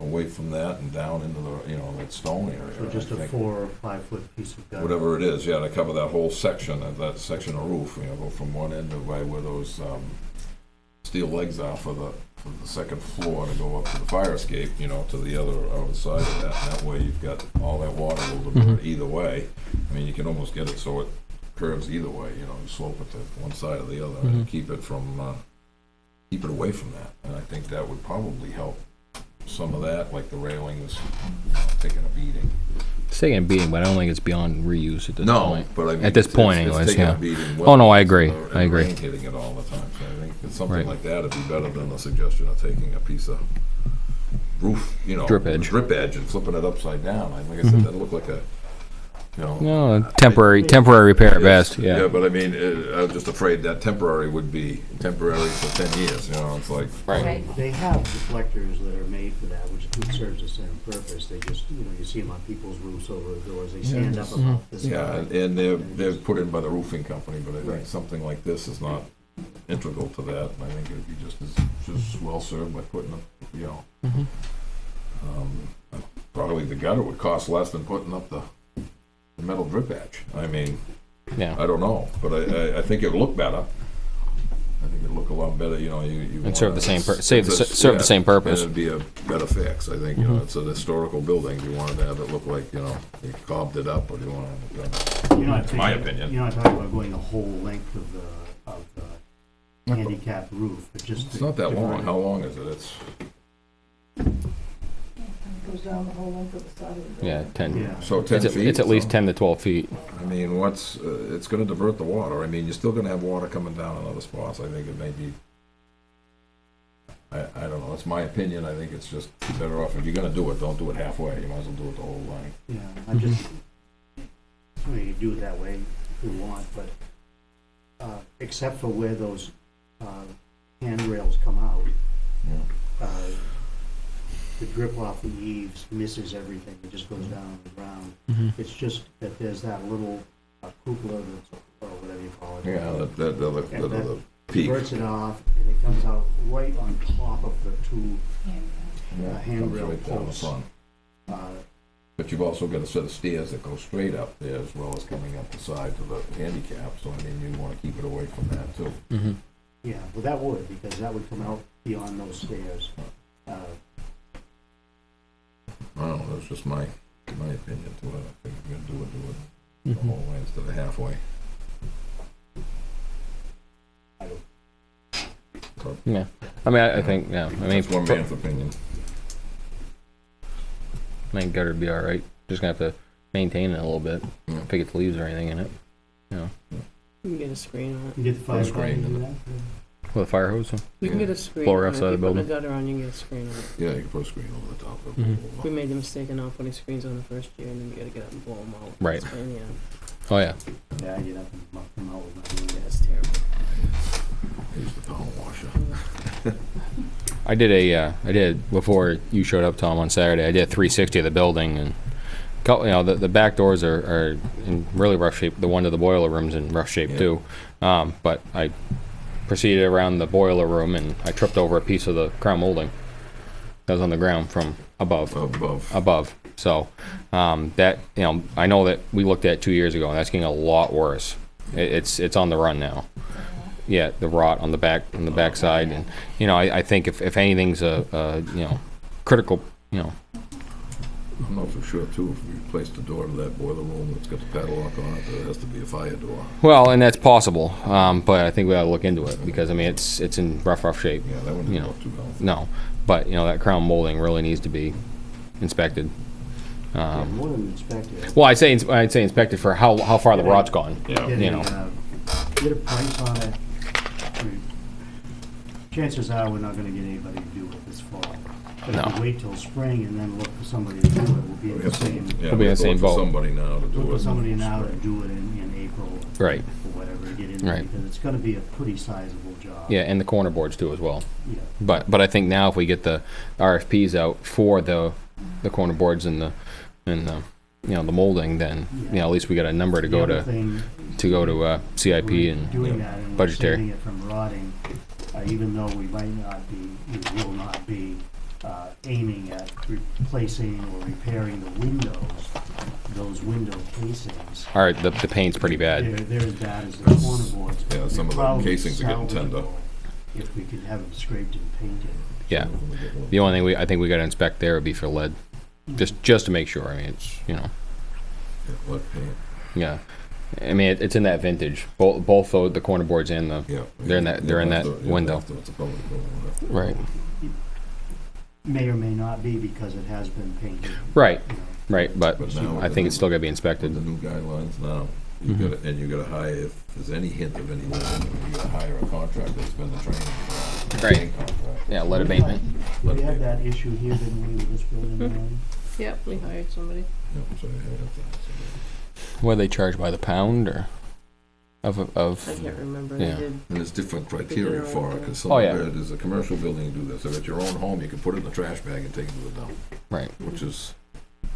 away from that and down into the, that stone area. So just I a think. 4 or 5 foot piece of gutter. Whatever it is, to cover that whole section of roof, go from one end of where those steel legs are for the the second floor to go up to the fire escape, you know, to the other side of that. And that way you've got all that water will divert either way. I mean, you can almost get it so it curves either way, you know, you slope it to one side or the other and keep it away from that. And I think that would probably help some of that, like the railings, you know, taking a beating. It's taking a beating, but I don't think it's beyond reuse at this point. But I mean, At this point, it's anyways, taking yeah. a beating Oh, no, I agree. and I agree. rain hitting it all the time. So I think that something Right. like that would be better than the suggestion of taking a piece of roof, you know, Drip edge. and flipping it upside down. Like I said, that'd look like a, you know. No, temporary repair at best, Yeah, yeah. but I mean, I'm just afraid that temporary would be temporary for 10 years, you know, it's like. Right. They have deflectors that are made for that, which serves the same purpose. They just, you know, you see them on people's roofs over the doors. They stand up about this Yeah, high. and they're put in by the roofing company, but I think something like this is not integral to that. I think it'd be just as well served by putting a, you know, probably the gutter would cost less than putting up the metal drip edge. I mean, Yeah. I don't know, but I think it'd look better. I think it'd look a lot better, you know, you. And serve the wanna- same, it's a- serve the same And purpose. it'd be a better fix, I think, you know, it's an historical building, you wanted to have it look like, you know, you cobbed it up, or you wanna have it done. You're not That's my thinking- opinion. You're not talking about going the whole length of the handicap roof, but just. It's not that long, how long is it? It's, Goes down the whole length of the side of the building. Yeah, 10. Yeah. so 10 feet? It's at least so- 10 to 12 feet. I mean, it's gonna divert the water, I mean, you're still gonna have water coming down in other spots, I think it may be, I don't know, that's my opinion, I think it's just better off, if you're gonna do it, don't do it halfway, you might as well do it the whole length. Yeah, I just, I mean, you do it that way if you want, but, except for where those, handrails come out, Yeah. the drip off the eaves misses everything, it just goes down on the ground. It's just that there's that little cupola that's, or whatever you call it. Yeah, the peak. Diverts it off, and it comes out right on top of the two Yeah, comes handrail right down the posts. front. Uh, But you've also got a set of stairs that go straight up there, as well as coming up the side to the handicap, so I mean, you wanna keep it away from that too. Yeah, well, that would, because that would come out beyond those stairs. I don't know, that's just my opinion to it, I think if you're gonna do it the whole way instead of halfway. I don't- Yeah. I mean, I think, yeah. I mean, That's one man's opinion. I think gutter would be all right. Just gonna have to maintain it a little bit. Yeah. If it gets leaves or anything in it. You know, You can get a screen on it. You get the fire screen department to in do that? with a fire hose. You can get a screen Floor on it. outside the If you put building. a gutter on, you can get a screen on it. Yeah, you can put a screen over the top of Mhm. We made the mistake of not putting screens on the first year, and then you gotta get up and blow them out. Right. And, yeah, Oh yeah. Yeah, I get up and muck them out with my hand. yeah, it's terrible. Use the power washer. I did before you showed up, Tom, on Saturday. I did 360 of the building, and you know the back doors are in really rough shape. The one to the boiler room's in rough shape Yeah. too. But I proceeded around the boiler room, and I tripped over a piece of the crown molding that was on the ground from above. Above. So that, you know, I know that we looked at 2 years ago, and that's getting a lot worse. It's on the run now. Yeah, the rot on the back side, and you know, I think if anything's a you know, critical, you know. I'm not so sure too, if we replace the door to that boiler room that's got the padlock on it, there has to be a fire door. Well, and that's possible, but I think we ought to look into it because I mean it's in rough shape. Yeah, that wouldn't You know. look too well. No, but you know that crown molding really needs to be inspected. Yeah, more than inspected. Well, I'd say inspected for how far the rot's gone. Yeah. Get you a, know. Get a price on it. I mean, chances are, we're not gonna get anybody to do it this fall. But if No. we wait till spring and then look for somebody to do it, we'll be in the same, Yeah, We'll be in the same look for boat. somebody now to do look it. for somebody now to do it in April. Right. Or whatever, to get in, Right. because it's gonna be a pretty sizable job. Yeah, and the corner boards too as well. Yeah. But I think now if we get the RFPs out for the corner boards and the you know the molding, then you know at least we got a number to go The to other thing, CIP we're and doing that and we're budgetary. saving it from rotting, even though we might not be, we will not be aiming at replacing or repairing the windows, those window casings. All right, the paint's pretty bad. They're as bad as the corner boards. Yeah, some of the Probably casings are getting tender. salvageable. if we could have them scraped and painted. Yeah. The only thing I think we gotta inspect there would be for lead, just to make sure. I mean, it's, you know, Yeah, lead paint. yeah. I mean, it's in that vintage, both the corner boards and the, Yeah. they're in that window. It's a public building. Right. May or may not be because it has been painted. Right. You know. Right, but But now I think it's still gotta be With inspected. the new guidelines now, you Mhm. gotta, and you gotta hire, if there's any hint of any lead, you gotta hire a contractor that's been the training. Right. Paint contractor. Yeah, lead abatement. Lead We had abatement. that issue here, didn't we, with this building? Aaron? Yep, we hired somebody. Yep, so you have to- What do they charge by the pound or I of? can't remember. Yeah. They did. And there's different criteria for it, cause some Oh, of yeah. it is a commercial building, you do this, if it's your own home, you can put it in the trash bag and take it to the dump, Right. which is,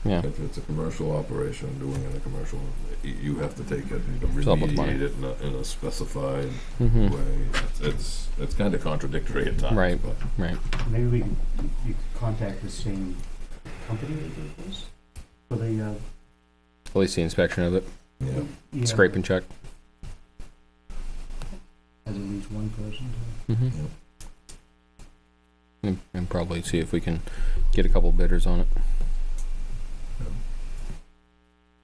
Yeah. if it's a commercial operation, doing it in a commercial, you have to take it and It's up with money. remediate it in a specified Mm-hmm. way. It's kinda contradictory at times, Right. but. Right. Maybe you could contact the same company that did this for the, At least the inspection of it, Yeah, yeah, scrape and check. has at least one person to. Mm-hmm. And probably see if we can get a couple bidders on it.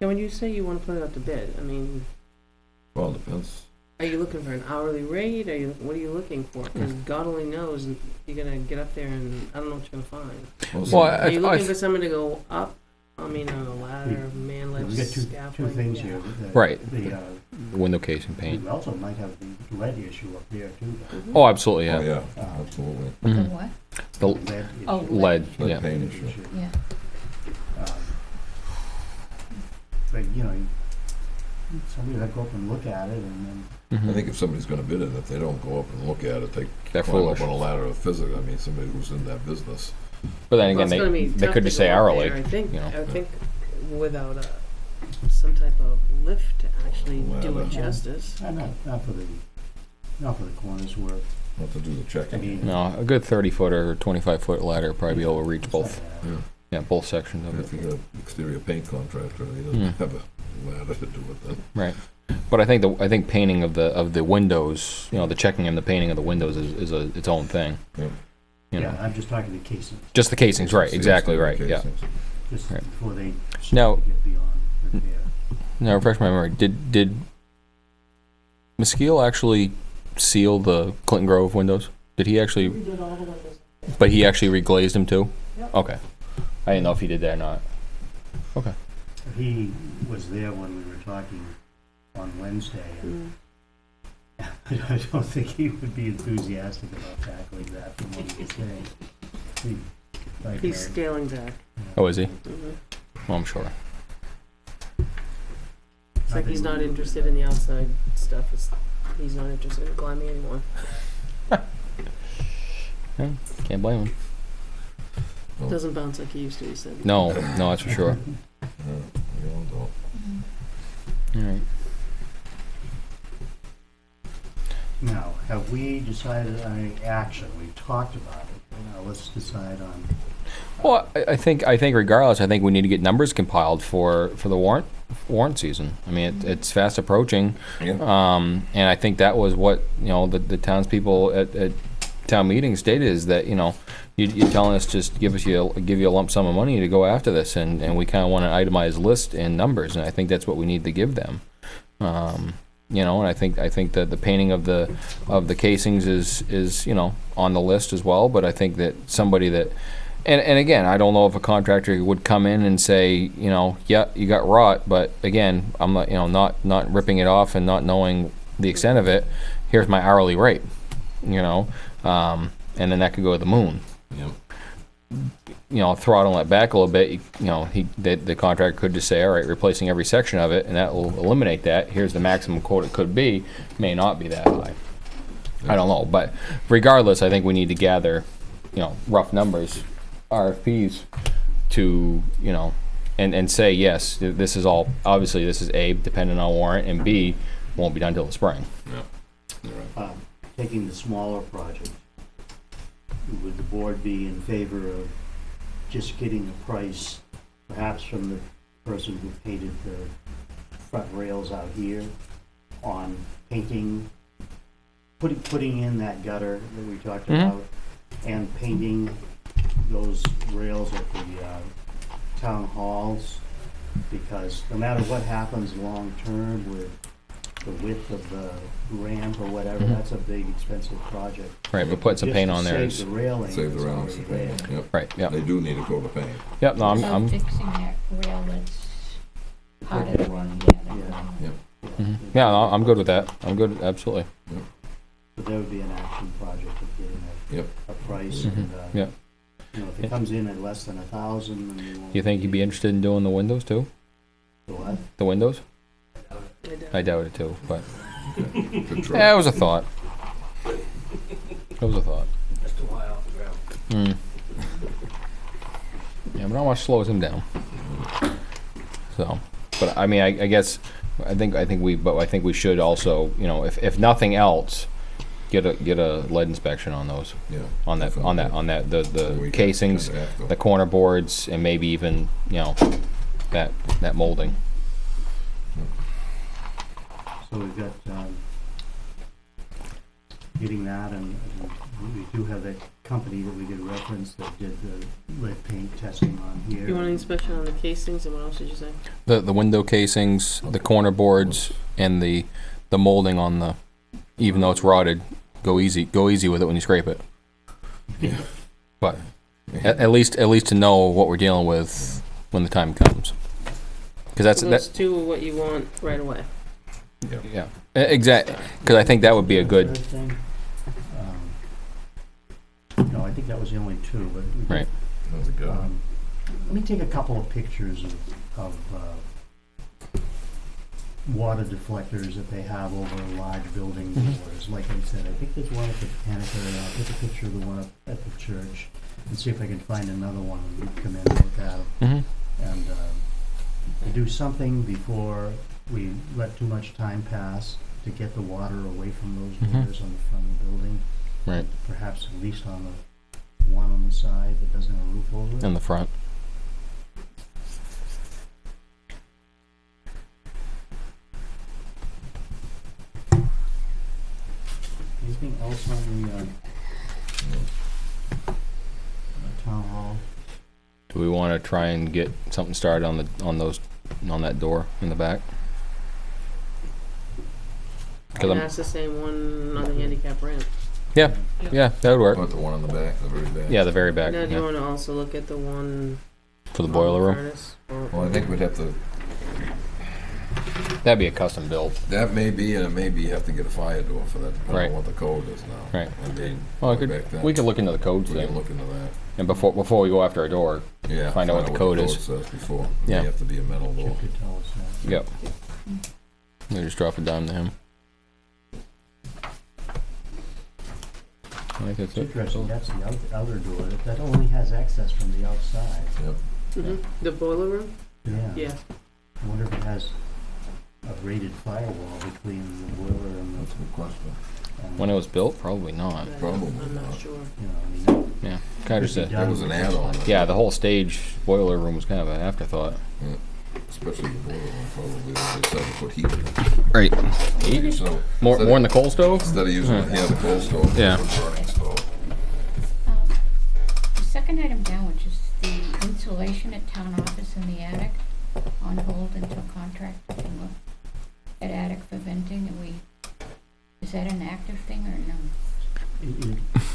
Now, when you say you want to put it up to bid, I mean, well, it depends. are you looking for an hourly rate? What are you looking for? Because God only knows, and you're gonna get up there and I don't know what you're gonna find. Well, Are you looking I- for someone to go up? I mean, on a ladder, man-led We've got two scaffolding? things Yeah. here. Right. The, window casing paint. we also might have the lead issue up there too. though. Mhm. Oh, absolutely, Oh, yeah. yeah, absolutely. The Mhm. what? The Lead Oh, issue. lead, Lead yeah. paint issue. Yeah. Um, But, you know, somebody would go up and look at it and then, Mhm. I think if somebody's gonna bid it, if they don't go up and look at it, they They're climb foolish. up on a ladder of physics. I mean, somebody who's in that business. But then Well, again, it's gonna be they tough could to just say go up hourly. there, I think, you know. I think without some type of lift to actually do Ladder. it justice. not for the corners work. Not to do the I checking. mean. No, a good 30-footer or 25-foot ladder would probably be able to reach both. Yeah. Yeah, both sections And of if it. you got an exterior paint contractor, he Hmm. doesn't have a ladder to do it then. Right. But I think painting of the windows, you know, the checking and the painting of the windows is its own thing. Yeah. You know, Yeah, I'm just talking the casing, just the casings, right? It's the Exactly exterior right. Yeah. casings. just Right. before they Now- start to get beyond repair. Now, refresh my memory. Did Mesquil actually seal the Clinton Grove windows? Did he actually? We did all the windows. But he actually reglazed them too. Yep. Okay. I didn't know if he did that or not. Okay. He was there when we were talking on Wednesday, and I don't think he would be enthusiastic about tackling that from what he was saying. He's scaling back. Oh, is he? Mhm. Well, I'm sure. It's like he's not interested in the outside stuff. He's not interested in climbing anymore. Yeah, can't blame him. Oh. Doesn't bounce like he used to, he said. No, that's for sure. Yeah, we all don't. All right. Now, have we decided on any action? We've talked about it. Now, let's decide on. Well, I think regardless, I think we need to get numbers compiled for the warrant season. I mean, it's fast approaching. Yeah. And I think that was what, you know, the townspeople at town meeting stated, is that, you know, you're telling us just give you a lump sum of money to go after this, and we kind of want an itemized list and numbers, and I think that's what we need to give them. You know, and I think that the painting of the casings is you know, on the list as well. But I think that somebody that, and again, I don't know if a contractor would come in and say, you know, yeah, you got rot, but again, I'm not, you know, not ripping it off and not knowing the extent of it. Here's my hourly rate, you know, and then that could go to the moon. Yep. You know, throttle it back a little bit. You know, the contractor could just say, all right, replacing every section of it, and that will eliminate that. Here's the maximum quote it could be. May not be that high. I don't know, but regardless, I think we need to gather, you know, rough numbers, RFPs, to, you know, and say yes, this is all. Obviously, this is A, dependent on warrant, and B, won't be done till the spring. Yeah. You're right. Taking the smaller project, would the board be in favor of just getting a price, perhaps from the person who painted the front rails out here, on painting putting in that gutter that we talked Mhm. about, and painting those rails at the town halls, because no matter what happens long-term with the width of the ramp or whatever, Mhm. that's a big expensive project. Right, but putting some Just paint to on there save is, the railing Save that's the railings already to paint, there. yep. right, yeah. They do need a coat of paint. Yep, no, So I'm, fixing that rail that's part of the one, Yeah. mhm. Yeah, no, I'm good with that. I'm good, absolutely. But that would be an action project of getting Yep. a price Mhm. and, Yep. you know, if it comes in at less than 1,000, then we won't. You think you'd be interested in doing the windows too? The what? The windows? I I doubt it too, but, Good try. yeah, it was a thought. It was a thought. That's too high off the ground. Yeah, but not much slows him down. So, but I mean, I guess, I think we should also, you know, if nothing else, get a lead inspection on those, Yeah. on that, We the can casings, kinda have to. the corner boards, and maybe even, you know, that molding. So we've got, getting that, and we do have that company that we could reference that did the lead paint testing on here. You want an inspection on the casings, and what else did you say? The window casings, the corner boards, and the molding on the, even though it's rotted, go easy with it when you scrape it. Yeah. But at least to know what we're dealing with when the time comes. Because So those two are what you want right away. yeah, exactly. Because I think that would be a good, Third thing, no, I think that was the only two, but we could, right. That was a good one. let me take a couple of pictures of water deflectors that they have over large building doors. Like I said, I think there's one at the Planetary. I'll take a picture of the one up at the church and see if I can find another one and we come in and look at them. Mm-hmm. And to do something before we let too much time pass to get the water away from those Mhm. doors on the front of the building. Right. Perhaps at least on the one on the side that doesn't have a roof over it. In the front. Anything else on the town hall? Do we want to try and get something started on that door in the back? Because And I'm, that's the same one on the handicap ramp. yeah, that would work. What, the one on the back, the very back? Yeah, the very back, Now, do you yeah. want to also look at the one For the on boiler room. furnace? Or- Well, I think we'd have to, That'd be a custom build. that may be, and it may be you have to get a fire door for that, depending Right. on what the code is now. Right. I mean, Well, back then, we could look into the codes we can thing, look into that. and before we go after a door. Yeah. Find out what the code is. says before. Yeah. May have to be a metal door. Chip could tell us that. Yep. We just drop a dime to him. I think that's It's it. interesting, that's the outer door, that only has access from the outside. Yep. Mhm. The boiler room? Yeah. Yeah. I wonder if it has a rated firewall between the boiler and That's a good question. When it was built, probably not. Probably I'm not not. sure. you know, I mean, Yeah, kind of just could be a, That was an add-on. yeah, the whole stage boiler room was kind of an afterthought. Especially the boiler one, probably. They decided to put heat in it. Right. So, More than the coal stove? instead of using, the coal stove, Yeah. they put burning stove. The second item down, which is the insulation at town office in the attic, on hold until contract can look at attic for venting, is that an active thing or no?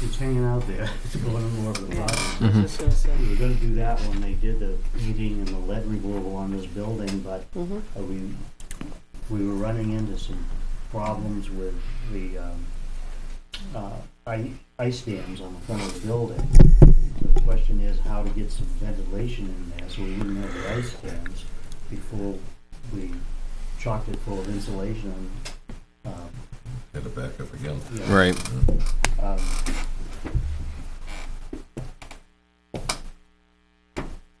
it's hanging out there, it's going all over the Yeah. project. I was just gonna say. We were gonna do that when they did the heating and the lead removal on this building, but Mhm. we were running into some problems with the ice dams on the front of the building. So the question is how to get some ventilation in there, so we wouldn't have the ice dams before we chocked it full of insulation. Had to back up again. Yeah. Right. Um,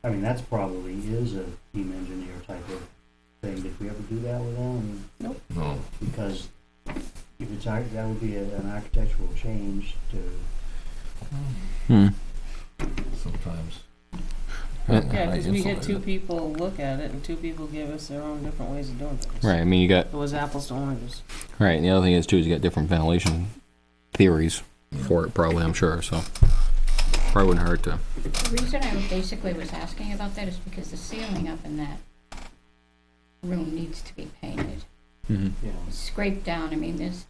I mean, that's probably is a team engineer type of thing. Did we ever do that with them? No. Because if it's, that would be an architectural change to, Sometimes. Yeah, I because we had insulate two it. people look at it, and two people gave us their own different ways of doing things. Right, I mean, you got, It was apples to oranges. right, and the other thing is too, is you got different ventilation theories for it, probably, I'm sure, so probably wouldn't hurt to. The reason I basically was asking about that is because the ceiling up in that room needs to be painted. Mm-hmm. Yeah, It's scraped down, I mean, there's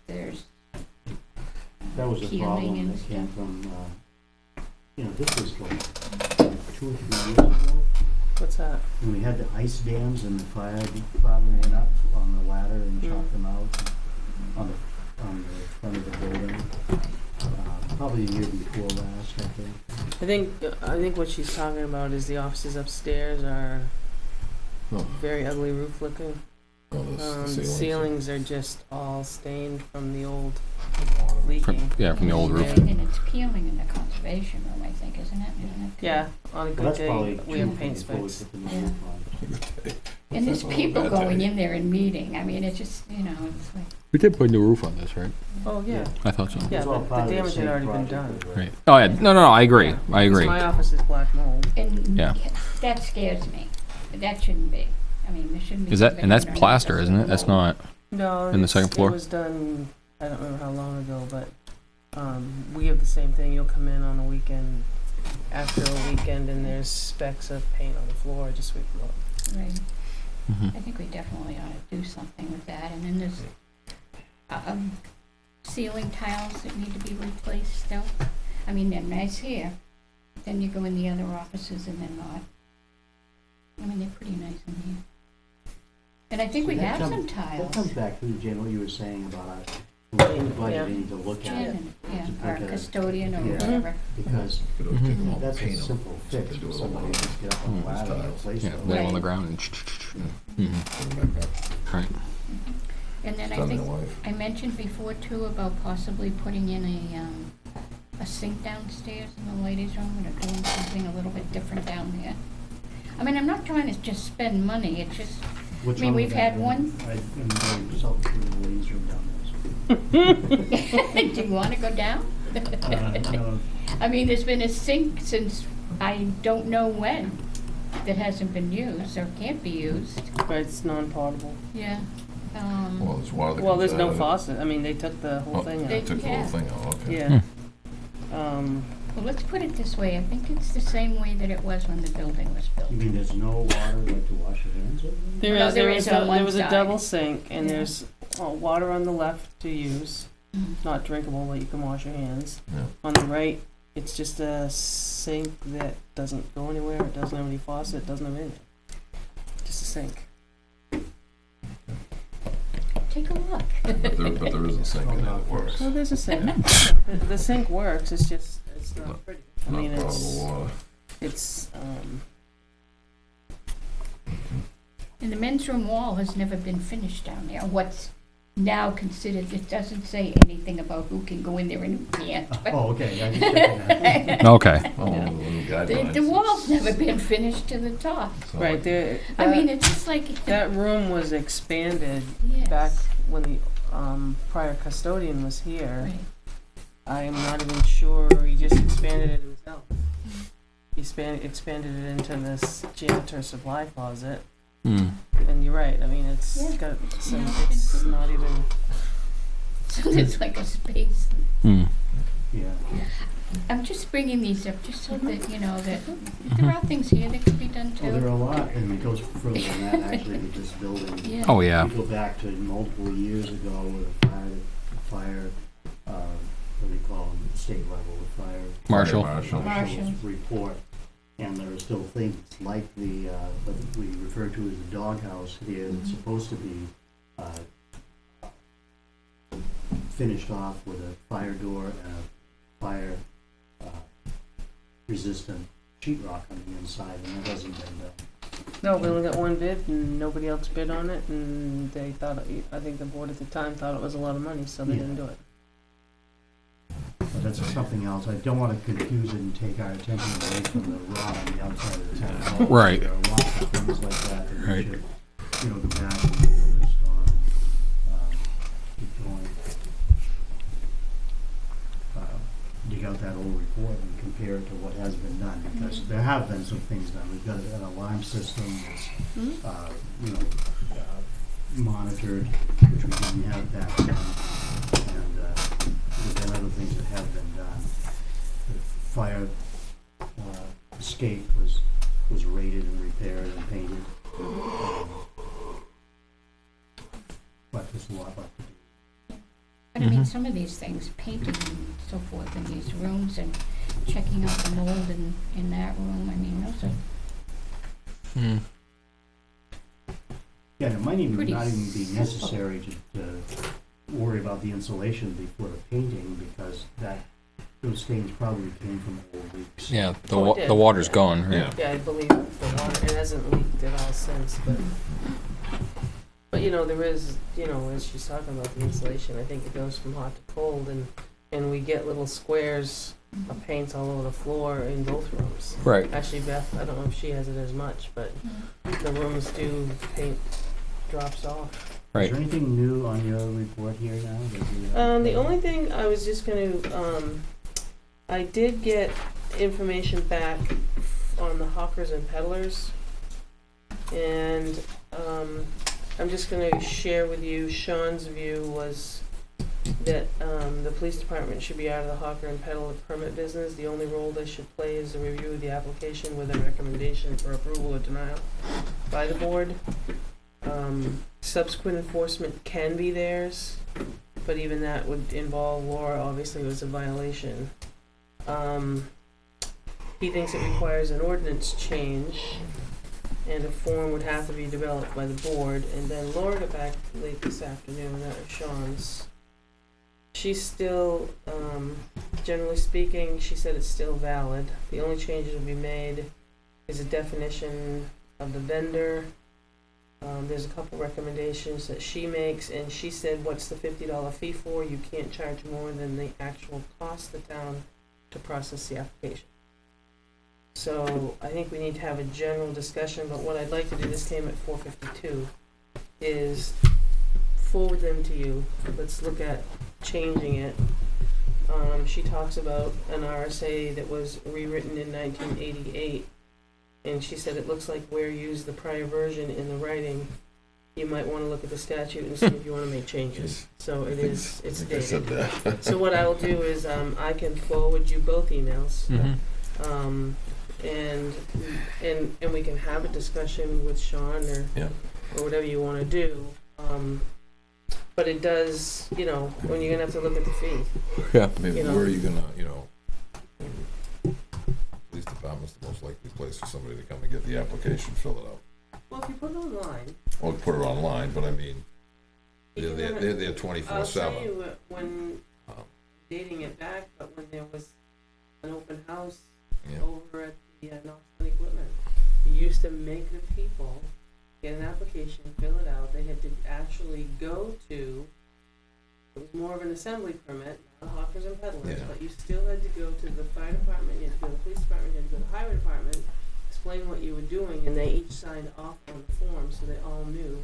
that was a peeling problem and that came stuff. from, this was like 2 or 3 years ago, What's that? when we had the ice dams and the fire department went up on the ladder and chopped them out on the front of the building. Probably the year before last, I think. I think what she's talking about is the offices upstairs are Oh. very ugly roof looking. Oh, The ceilings are just all stained from the old From, leaking. yeah, from the old roof. And it's peeling in the conservation room, I think, isn't it? Yeah, on a Well, good that's probably day, we have true paint before we specs. put the new Yeah. roof on. And there's That's not a people bad going day. in there and meeting, I mean, it's just, it's like, We did put a new roof on this, right? Oh, yeah. I thought so. Yeah, It's all but part the of damage had same already been project done. with the- Right. Oh, yeah, no, I agree, Yeah. I agree. My office is black mold. and Yeah. that scares me. That shouldn't be. I mean, there shouldn't be. Is that, something and that's underneath plaster, this isn't it? That's not, No, In the second floor? It was done, I don't remember how long ago, but we have the same thing. You'll come in on a weekend, after a weekend, and there's specks of paint on the floor, just sweep them up. Right. mhm. I think we definitely ought to do something with that, and then there's ceiling tiles that need to be replaced still. I mean, they're nice here, but then you go in the other offices and they're not. I mean, they're pretty nice in here. And I think So we that have comes- some That tiles. comes back to, Jen, what you were saying about the budget, Yeah. we need to look at it, Jen, yeah, to or pick a- custodian or yeah. whatever. because Mhm. that's a simple fix, for somebody to just get up on the ladder and replace Yeah, it. lay 'em on the Right. ground and mhm. Right. And then I think, I mentioned before too about possibly putting in a sink downstairs in the ladies' room, or doing something a little bit different down there. I mean, I'm not trying to just spend money, it's just, What's I mean, wrong with we've that? had one- I'm going to salt through the ladies' room down do you wanna go down? there. No, I mean, there's been a sink since I don't know when that hasn't been used or can't be used, But it's non-potable. yeah. Well, there's water that Well, comes there's out no of it. faucet. I mean, they took the whole Oh, thing They- out. Took the whole Yeah. thing out, okay. Yeah. Well, let's put it this way, I think it's the same way that it was when the building was built. you mean there's no water like to wash your hands with? There Well, is, there there is was on a, one there was a side. double sink, and Yeah. there's water on the left to use, Mm. not drinkable, but you can wash your hands. Yeah. On the right, it's just a sink that doesn't go anywhere. It doesn't have any faucet. It doesn't have anything. Just a sink. Take a look. But there is a sink in it that works. Well, there's a sink. The sink works. It's just it's not pretty. I Not mean, potable water. it's And the men's room wall has never been finished down there. What's now considered, it doesn't say anything about who can go in there and who can't. But Oh, okay, I just checking that. Okay. Oh, the little guidelines. the wall's never been finished to the top. So, right there. I mean, it's just like, That room was expanded yes. back when the prior custodian was here. Right. I'm not even sure, he just expanded it himself. He expanded it into this janitor supply closet, Mm. and you're right, I mean, it's Yeah. got some, No, it's not even, So there's like a space. Mm. Yeah, I'm just bringing these up just so that, that there are things here that could be done well, there are too. a lot, and it goes further than that, actually, with this building. Yeah. Oh, yeah. You go back to multiple years ago with the fire, what do you call them, state level, the fire. Marshall. Marshall. Marshal's report, and there are still things like what we refer to as the doghouse here, that's supposed to be, finished off with a fire door and a fire, resistant sheetrock on the inside, and that hasn't been done. no, we only got one bid, and nobody else bid on it, and they thought, I think the board at the time thought it was a lot of money, so they Yeah. didn't do it. But that's something else. I don't want to confuse it and take our attention away from the rod on the outside of the town hall. Right. There are lots of things like that that we Right. should, go back and make a list on, keep going. Dig out that old report and compare it to what has been done, because there have been some things done. We've got an alarm system that's, Hmm? monitored, which we didn't have back then. And, there's been other things that have been done. The fire escape was rated and repaired and painted. But there's a lot left to do. But I mean, some of these things, painting and so forth in these rooms and checking out the mold in that room, I mean, those are Yeah, and it might even Pretty not even be simple. necessary to worry about the insulation before the painting, because those stains probably came from old leaks. Yeah, Oh, it did. the water's gone, right? Yeah. Yeah, I believe the water, it hasn't leaked at all since, but you know, there is, you know, as she's talking about the insulation, I think it goes from hot to cold, and we get little squares of paints all over the floor in both rooms. Right. Actually, Beth, I don't know if she has it as much, but the rooms do, paint drops off. Is Right. there anything new on your report here now? That you, The only thing I was just gonna, I did get information back on the hawkers and peddlers. And, I'm just gonna share with you, Sean's view was that, the police department should be out of the hawker and peddler permit business. The only role they should play is the review of the application with a recommendation for approval or denial by the board. Subsequent enforcement can be theirs, but even that would involve Laura, obviously, was a violation. He thinks it requires an ordinance change, and a form would have to be developed by the board, and then Laura got back late this afternoon, that was Sean's. She's still, generally speaking, she said it's still valid. The only changes will be made is a definition of the vendor. There's a couple recommendations that she makes, and she said, what's the $50 fee for? You can't charge more than the actual cost the town to process the application. So I think we need to have a general discussion, but what I'd like to do, this came at 4:52, is forward them to you. Let's look at changing it. She talks about an RSA that was rewritten in 1988. And she said, it looks like Weare used the prior version in the writing. You might want to look at the statute and see if you want to make changes. So it is, it's I think I said dated. that. So what I will do is, I can forward you both emails. Mm-hmm. And we can have a discussion with Sean Yeah. or whatever you want to do. But it does, you know, when you're gonna have to look at the fee. Yeah. I mean, You know. where are you gonna, police department's the most likely place for somebody to come and get the application, fill it out. Well, if you put it online. Or put it online, but I mean, you they're can- there I'll 24/7. tell you when, Um, dating it back, but when there was an open house Yeah. over at the Knox County Equipment, you used to make the people get an application, fill it out. They had to actually go to, it was more of an assembly permit, not hawkers and peddlers, Yeah. but you still had to go to the fire department, you had to go to the police department, you had to go to the highway department, explain what you were doing, and they each signed off on the form so they all knew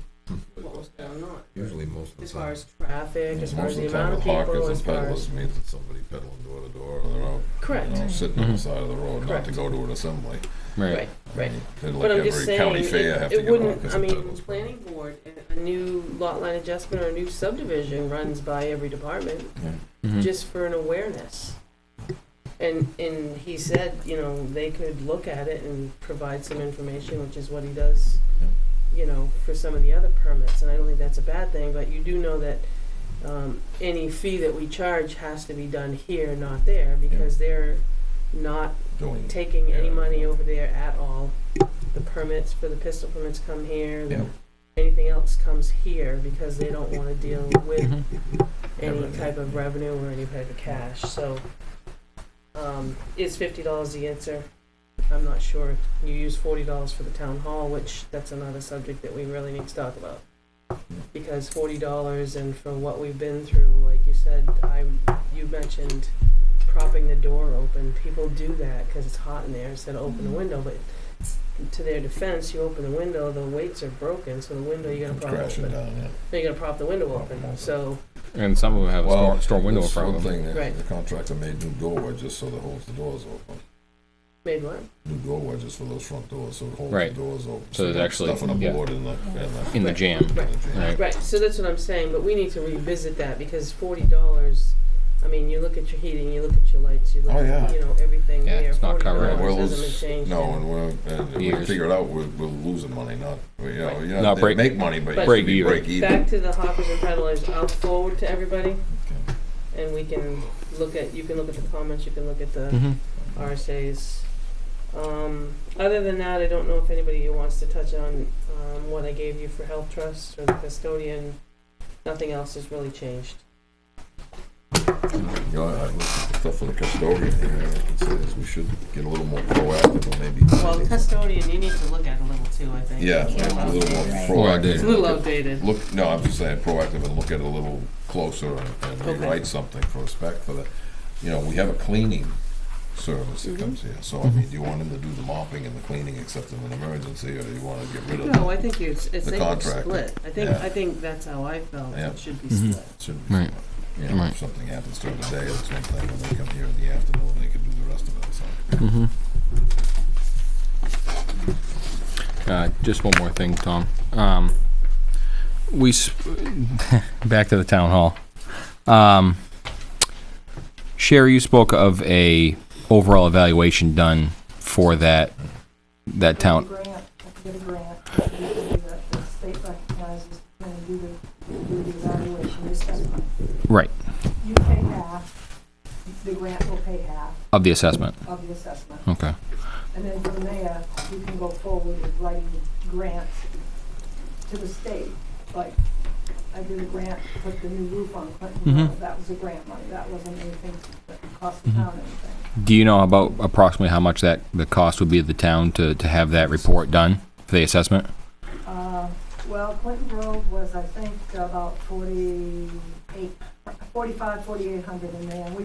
what was going on. Usually most of the As time. far as traffic, as far as Most the of the time amount of with people, hawkers as and far peddlers as. means it's somebody peddling door to door, or they're out, Correct. sitting on the Mhm. side of the road, not to Correct. go to an assembly. Right. Right. They're But like I'm just every saying, county fair have to it get wouldn't, hawkers I and mean, peddlers. planning board, a new lot line adjustment or a new subdivision runs by every department Mhm. just for an awareness. And he said, you know, they could look at it and provide some information, which is what he does, you know, for some of the other permits, and I don't think that's a bad thing, but you do know that, any fee that we charge has to be done here, not there, because they're not Doing, taking any Yeah. money over there at all. The permits for the pistol permits come here, Yeah. anything else comes here because they don't wanna deal with Mhm. any Everything. type of revenue or any type of cash, so, is $50 the answer? I'm not sure. You use $40 for the town hall, which that's another subject that we really need to talk about. Because $40 and for what we've been through, like you said, you mentioned propping the door open. People do that because it's hot in there instead of open the window, but to their defense, you open the window, the weights are broken, so the window you're gonna comes prop crashing open. down, yeah. So you're gonna prop the window open, so, And some of them have a Well, storm window in this front one of them. thing, Right. the contractor made new door wedges so that holds the doors open. made what? New door wedges for those front doors, so it holds the Right. doors open. So there's you don't actually- stuff in a yeah. board in In the jam. Right. Right. Right, so that's what I'm saying, but we need to revisit that because $40, I mean, you look at your heating, you look at your lights, you look Oh, yeah. at, you know, everything Yeah, there. it's not covered. We're $40 hasn't been losing, changed. no, in- and when we Years. figure it out, we're losing money, not, you know, you're Not not there to break- make money, but you break should be even. break even. Back to the hoppers and peddlers, I'll forward to everybody, Okay. and we can look at, you can look at the comments, you can look at the Mhm. RSA's. Other than that, I don't know if anybody wants to touch on, what I gave you for health trust or the custodian. Nothing else has really changed. You know, I look at the stuff for the custodian here, I can say is we should get a little more proactive or maybe. Well, the custodian, you need to look at a little too, I think. Yeah, It's a little more Right. proactive. It's a little outdated. Look, no, I'm just saying proactive and look at it a little closer and Okay. rewrite something for respect for the, you know, we have a cleaning service that comes here. So, I mean, do you want him to do the mopping and the cleaning except in an emergency, or do you want to get rid of No, it? I think it's The split. contractor. I Yeah. think that's how I felt. Yeah. It should be Mhm. split. Should be, Right. you know, Right. if something happens during the day, that's one thing. When they come here in the afternoon, they can do the rest of it, so. Just one more thing, Tom. Back to the town hall. Sherry, you spoke of a overall evaluation done for that town. Grant, have to get a grant, that the state recognizes and do the evaluation, the assessment. Right, You pay half, the grant will pay half of the assessment. of the assessment. Okay. And then from there, you can go forward with writing grants to the state. Like, I did a grant to put the new roof on Clinton Road, that was a grant money, that wasn't anything that cost the town anything. Do you know about approximately how much the cost would be of the town to have that report done for the assessment? Well, Clinton Road was, I think, about 4,800 in there, and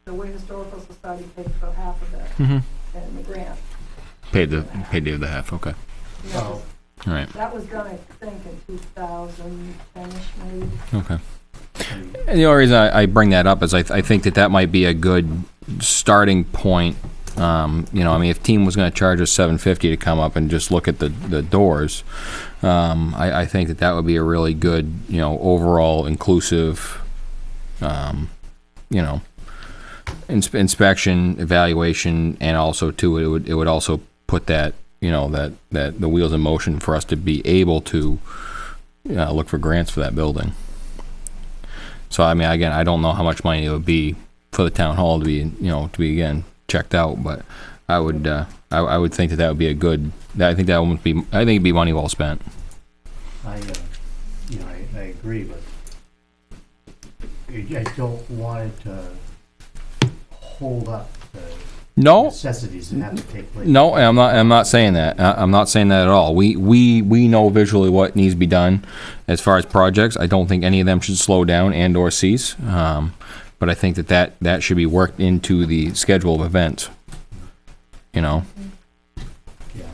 the Weare Historical Society paid for half of it, Mm-hmm. and the grant. Paid the other half, okay. And that was- All right, That was done, I think, in 2010-ish, maybe. okay. And the only reason I bring that up is I think that might be a good starting point. You know, I mean, if Team was going to charge us $750 to come up and just look at the doors, I think that would be a really good, you know, overall inclusive, you know, inspection, evaluation, and also too it would also put that, you know, that the wheels in motion for us to be able to look for grants for that building. So I mean, again, I don't know how much money it would be for the town hall to be, you know, to be again checked out, but I would think that would be a good. I think it'd be money well spent. I agree, but I don't want it to hold up the necessities that have to take place. No, I'm not saying that. I'm not saying that at all. We know visually what needs to be done as far as projects. I don't think any of them should slow down and or cease. But I think that should be worked into the schedule of events. You know. Yeah.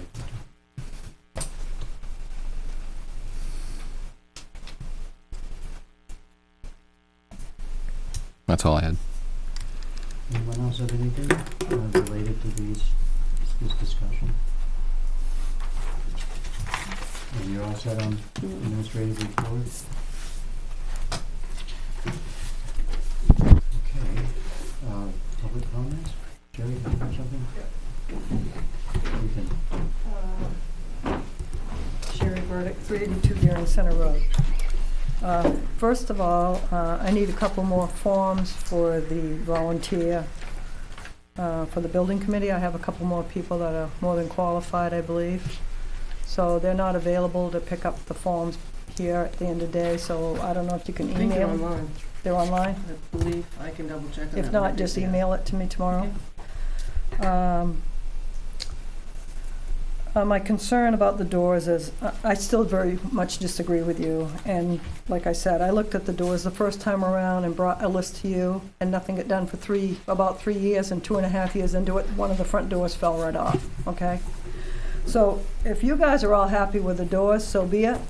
That's all I had. Anyone else have anything related to this discussion? And you're all set on administrative report? Okay, public comments? Jerry, you have something? You can, Sherry Burdick, 382 Deering Center Road. First of all, I need a couple more forms for the volunteer, for the building committee. I have a couple more people that are more than qualified, I believe. So they're not available to pick up the forms here at the end of the day, so I don't know if you can I think they're email them. online. They're online? I believe, I can double check on that. If when I not, get just there. email it to me tomorrow. My concern about the doors is, I still very much disagree with you. And like I said, I looked at the doors the first time around and brought a list to you, and nothing got done for about 3 years, and 2.5 years into it, one of the front doors fell right off, okay? So if you guys are all happy with the doors, so be it.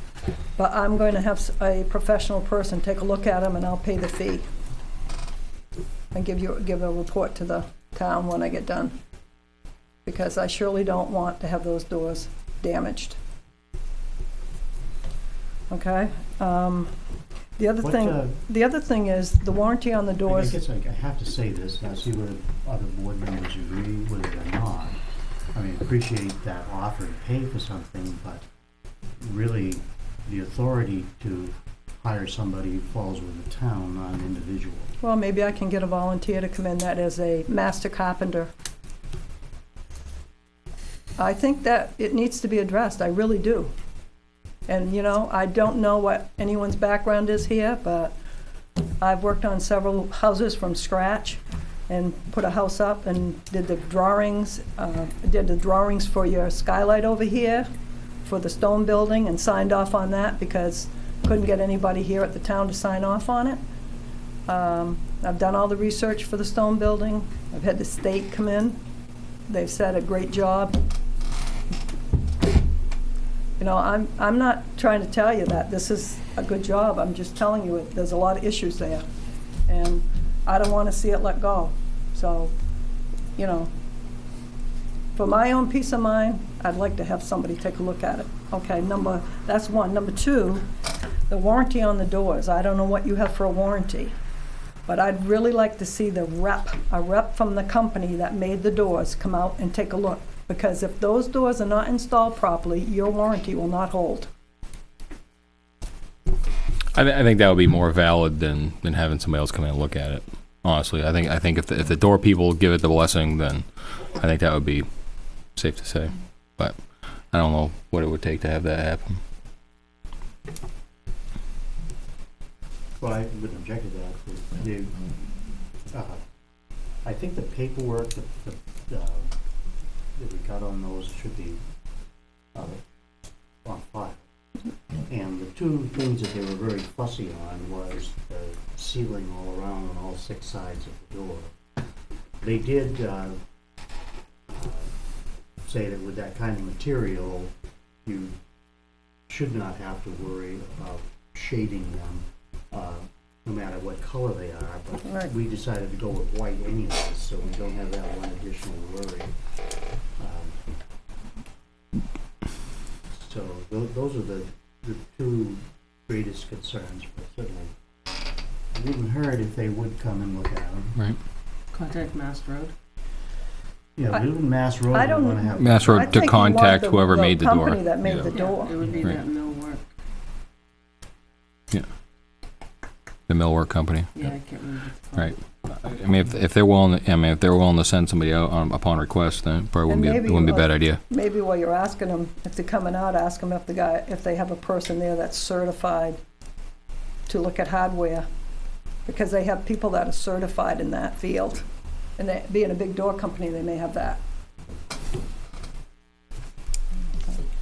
But I'm going to have a professional person take a look at them, and I'll pay the fee. And give a report to the town when I get done. Because I surely don't want to have those doors damaged. Okay? The other What, thing is, the warranty on the I doors, guess I have to say this, and I'll see whether other board members agree with it or not. I mean, appreciate that offer to pay for something, but really, the authority to hire somebody falls with the town, not an individual. well, maybe I can get a volunteer to come in that is a master carpenter. I think that it needs to be addressed, I really do. And, you know, I don't know what anyone's background is here, but I've worked on several houses from scratch and put a house up and did the drawings for your skylight over here for the stone building and signed off on that because couldn't get anybody here at the town to sign off on it. I've done all the research for the stone building. I've had the state come in. They've said a great job. You know, I'm not trying to tell you that this is a good job. I'm just telling you there's a lot of issues there. And I don't want to see it let go. So, you know, for my own peace of mind, I'd like to have somebody take a look at it. Okay, that's one. Number two, the warranty on the doors. I don't know what you have for a warranty, but I'd really like to see a rep from the company that made the doors come out and take a look. Because if those doors are not installed properly, your warranty will not hold. I think that would be more valid than having somebody else come in and look at it. Honestly, I think if the door people give it the blessing, then I think that would be safe to say. But I don't know what it would take to have that happen. Well, I wouldn't object to that. I think the paperwork that we got on those should be on file. And the two things that they were very fussy on was the ceiling all around on all 6 sides of the door. They did say that with that kind of material, you should not have to worry about shading them, no matter what color they are. But Right. we decided to go with white anyways, so we don't have that one additional worry. So those are the two greatest concerns, but certainly, I wouldn't hurt if they would come and look at them. Right. Contact Mass Road. Yeah, we live in Mass Road, I we don't- wanna have. Mass I Road to think you want contact whoever made the door. company that made the door. It would be Right. that millwork. The millwork company. Yeah, I can't remember. what it's called. Right. I mean, if they're willing, if they're willing to send somebody out upon request, then it probably And wouldn't be a bad idea. Maybe while you're asking them, if they're coming out, ask them if they have a person there that's certified to look at hardware. Because they have people that are certified in that field. And they, being a big door company, they may have that.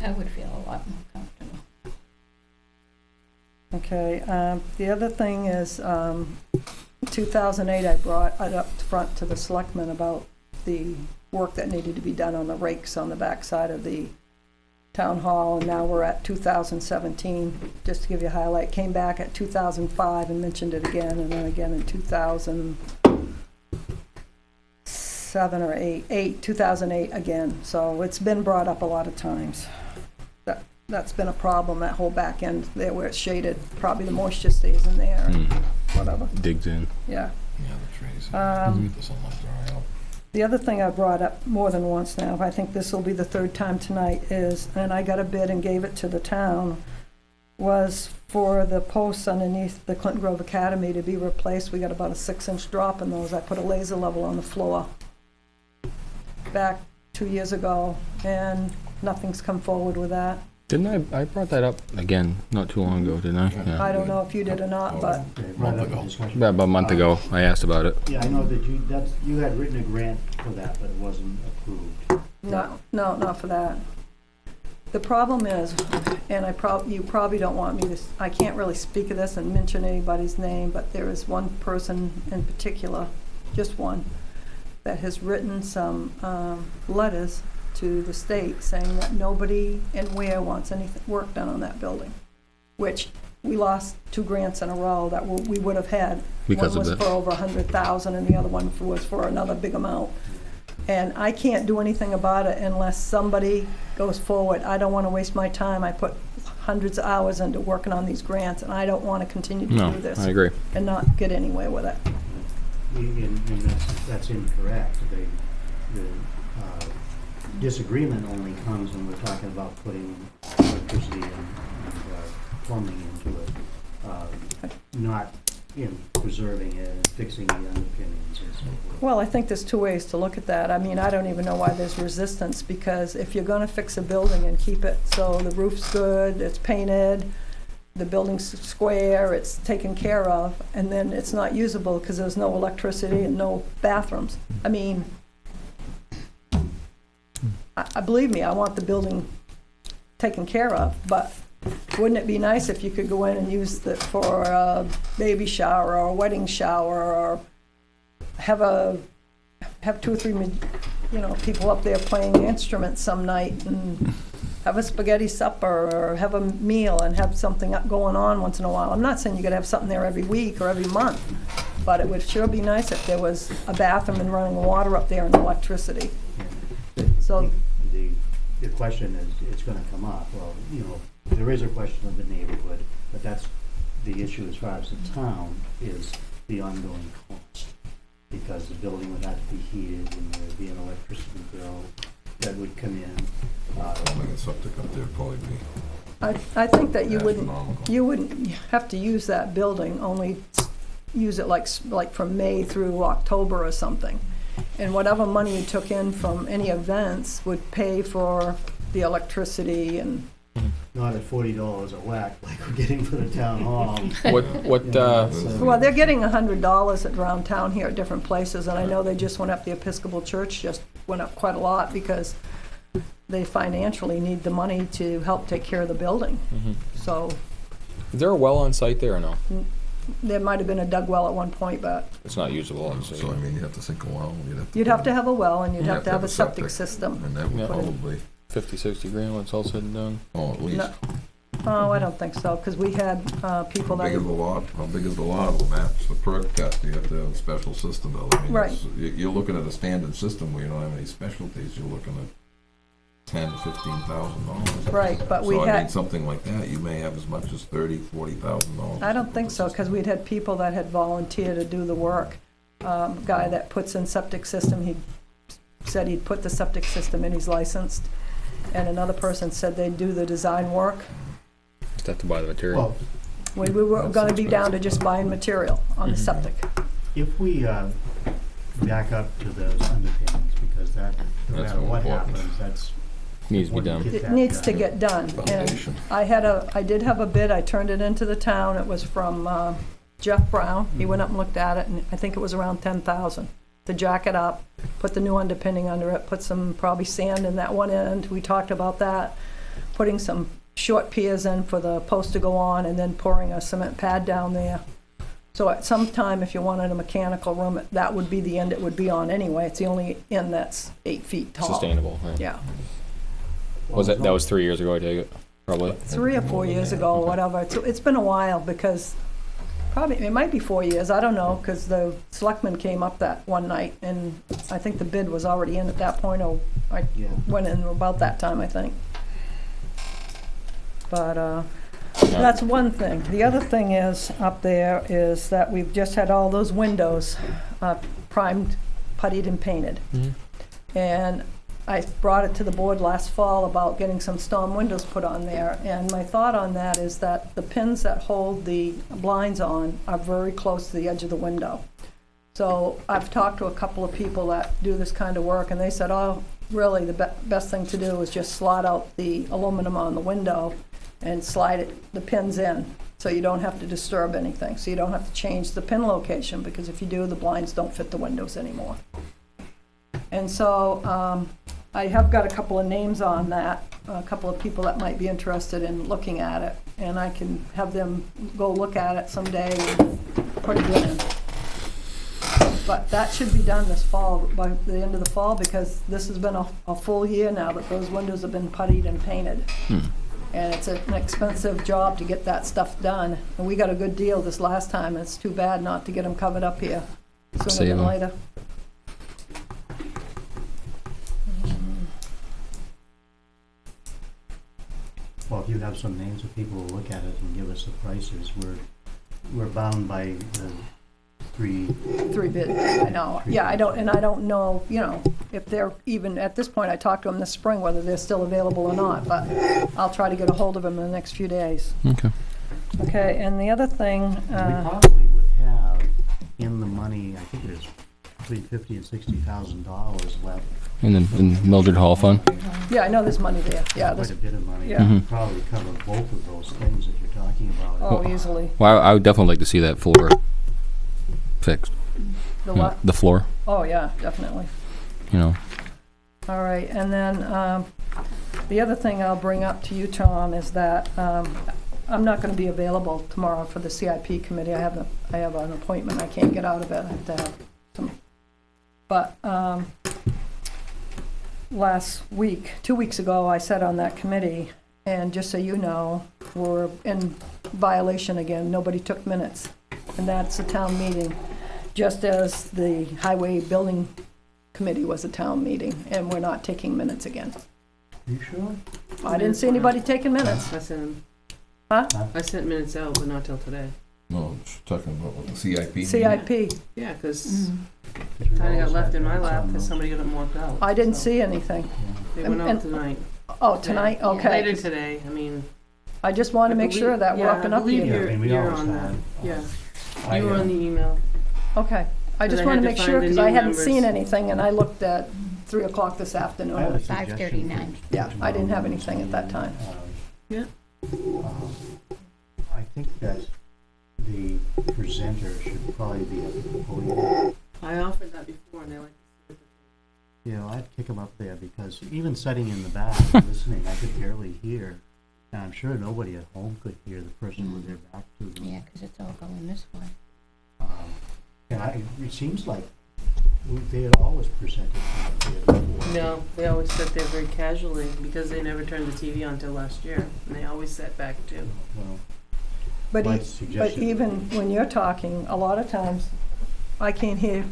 I would feel a lot more comfortable. Okay, the other thing is, 2008, I brought it up front to the selectmen about the work that needed to be done on the rakes on the backside of the town hall, and now we're at 2017. Just to give you a highlight, came back at 2005 and mentioned it again, and then again in 2007 or 2008 again. So it's been brought up a lot of times. That's been a problem, that whole back end there where it's shaded. Probably the moisture stays in there, and whatever, Digs in. yeah. Yeah, the trees. This will not dry out. The other thing I brought up more than once now, I think this will be the third time tonight, is, and I got a bid and gave it to the town, was for the posts underneath the Clinton Grove Academy to be replaced. We got about a 6-inch drop in those. I put a laser level on the floor back 2 years ago, and nothing's come forward with that. Didn't I brought that up again not too long ago, didn't I? Yeah. I don't know if you did or not, but Okay, brought up the discussion. About a month ago, I asked about it. Yeah, I know that you had written a grant for that, but it wasn't approved. no, not for that. The problem is, and you probably don't want me to, I can't really speak of this and mention anybody's name, but there is one person in particular, just one, that has written some letters to the state saying that nobody in Weare wants anything work done on that building, which we lost 2 grants in a row that we would have had. Because of One was this. for over 100,000 and the other one was for another big amount. And I can't do anything about it unless somebody goes forward. I don't want to waste my time. I put hundreds of hours into working on these grants, and I don't want to continue to No, do this I agree. and not get anywhere with it. And that's incorrect. The disagreement only comes when we're talking about putting electricity and plumbing into it, not in preserving it and fixing the underpinnings and so forth. Well, I think there's two ways to look at that. I mean, I don't even know why there's resistance, because if you're gonna fix a building and keep it so the roof's good, it's painted, the building's square, it's taken care of, and then it's not usable because there's no electricity and no bathrooms. I mean, I believe me, I want the building taken care of, but wouldn't it be nice if you could go in and use it for a baby shower or a wedding shower, or have 2 or 3, people up there playing instruments some night, and have a spaghetti supper, or have a meal and have something going on once in a while. I'm not saying you gotta have something there every week or every month, but it would sure be nice if there was a bathroom and running water up there and electricity. So The question is, it's gonna come up, well, there is a question of the neighborhood, but that's the issue as far as the town is the ongoing cost. Because the building would have to be heated, and there'd be an electricity bill that would come in. Plumbing and septic up there probably be I think that you astronomical. wouldn't have to use that building, only use it like from May through October or something. And whatever money you took in from any events would pay for the electricity and. Not at $40 a whack like we're getting for the town hall. Well, they're getting $100 around town here at different places, and I know they just went up, the Episcopal Church just went up quite a lot because they financially need the money to help take care of the building. So Is there a well on site there or no? there might have been a dug well at one point, but It's not usable. So I mean, you have to sink a well, you'd have to have a well, and you'd have to have a septic system. and that would Yeah. probably, 50, 60 grand when it's all said and done. at least. No. Oh, I don't think so, because we had people How that. big is the lot? How big is the lot will match the perk test? You have to have a special system though. I mean, Right. You're looking at a standard system where you don't have any specialties. You're looking at $10,000 to $15,000. Right, but we So I mean, had, something like that, you may have as much as $30,000, $40,000. I don't think so, because we'd had people that had volunteered to do the work. Guy that puts in septic system, he said he'd put the septic system in, he's licensed. And another person said they'd do the design work. Just have to buy the material. Well, We were That's gonna be down to expensive. just buying material on the septic. if we back up to those underpinnings, because that, no That's matter more what important. happens, that's. Needs to be important done. get It that needs to done. get done. And Foundation. I did have a bid, I turned it into the town, it was from Jeff Brown. He went up and looked at it, and I think it was around 10,000 to jack it up, put the new underpinning under it, put some probably sand in that one end. We talked about that, putting some short piers in for the post to go on, and then pouring a cement pad down there. So at some time, if you wanted a mechanical room, that would be the end it would be on anyway. It's the only end that's 8 feet tall. Sustainable. Right. Yeah, That was 3 years ago, I take it? Probably. 3 or 4 years ago, or whatever. It's been a while, because probably, it might be 4 years, I don't know, because the selectmen came up that one night, and I think the bid was already in at that point, or I Yeah. went in about that time, I think. But, that's one thing. The other thing is, up there, is that we've just had all those windows primed, puttied, and painted. And I brought it to the board last fall about getting some storm windows put on there, and my thought on that is that the pins that hold the blinds on are very close to the edge of the window. So I've talked to a couple of people that do this kind of work, and they said, oh, really, the best thing to do is just slot out the aluminum on the window and slide the pins in, so you don't have to disturb anything, so you don't have to change the pin location, because if you do, the blinds don't fit the windows anymore. And so I have got a couple of names on that, a couple of people that might be interested in looking at it, and I can have them go look at it someday and put it in. But that should be done this fall, by the end of the fall, because this has been a full year now that those windows have been puttied and painted. And it's an expensive job to get that stuff done. And we got a good deal this last time, and it's too bad not to get them covered up here sooner Save than 'em. later. Well, if you have some names of people who look at it and give us the prices, we're bound by the three. Three bid, I know, yeah, I don't know, if they're even, at this point, I talked to them this spring, whether they're still available or not, but I'll try to get a hold of them in the next few days. Okay. Okay, and the other thing, We probably would have in the money, I think there's between $50,000 and $60,000 left. In the Mildred Hall Fund? yeah, I know there's money there, yeah, Quite there's, a bit of money. Yeah. We'd probably cover both of those things that you're talking about. oh, easily. Well, I would definitely like to see that floor fixed. The what? The floor, Oh, yeah, definitely. All right, and then the other thing I'll bring up to you, Tom, is that I'm not going to be available tomorrow for the CIP committee. I have an appointment. I can't get out of it. I have to have some. But last week, 2 weeks ago, I sat on that committee, and just so you know, we're in violation again. Nobody took minutes, and that's a town meeting, just as the highway building committee was a town meeting, and we're not taking minutes again. You sure? I didn't see anybody taking minutes. I sent, Huh? I sent minutes out, but not till today. No, she's talking about what, the CIP meeting? CIP. Yeah, because Because we kinda got always left had in my minutes lap on because those. somebody got them marked out. I didn't so see anything. They went out and- tonight. Oh, tonight? Yeah, Okay. Later today, I mean. I just want to make sure that we're up and up I believe Yeah, I here. mean, we you're always on that. had. Yeah, I, you were on the email. Okay. I just I want had to to make find sure, the because new I hadn't members. seen anything, and I looked at 3 o'clock this I have a afternoon. suggestion 5:39. for Yeah, I didn't have anything at that time. Yeah. I think that the presenter should probably be at the podium. I offered that before, and they like. I'd kick them up there, because even sitting in the back and listening, I could barely hear. And I'm sure nobody at home could hear the person with their back to them. Yeah, 'cause it's all going this way. And it seems like they had always presented from there before. No, they always sat there very casually because they never turned the TV on till last year, and they always sat back too. Well, But my but suggestion- even when you're talking, a lot of times, I can't hear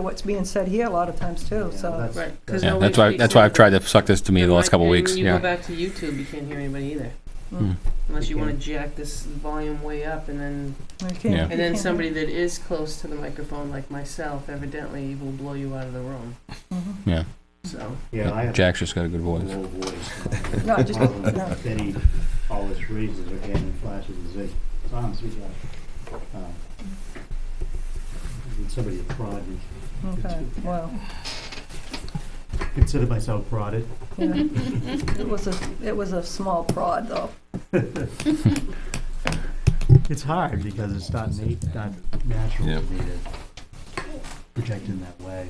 what's being said here a lot of times too, Yeah, so. that's- Right, 'cause Yeah, nobody that's why speaks I've into tried to suck this to me the last couple of weeks. When you Yeah. go back to YouTube, you can't hear anybody either. Mm. Unless you You wanna can't. jack this volume way up and then, You can't- Yeah. you and then can't somebody that is close to the microphone like myself evidently will blow you out of the room, hear. Mhm. Yeah. so. Yeah, I have Jack's just got a good a voice. low voice. No, just- Problem no. is Betty always raises her hand and flashes and says, "Tom, speak up." I need somebody to prod me. Okay, well, Consider myself prodded. yeah. It was a small prod, though. It's hard because it's not natural Yeah. for me to project in that way.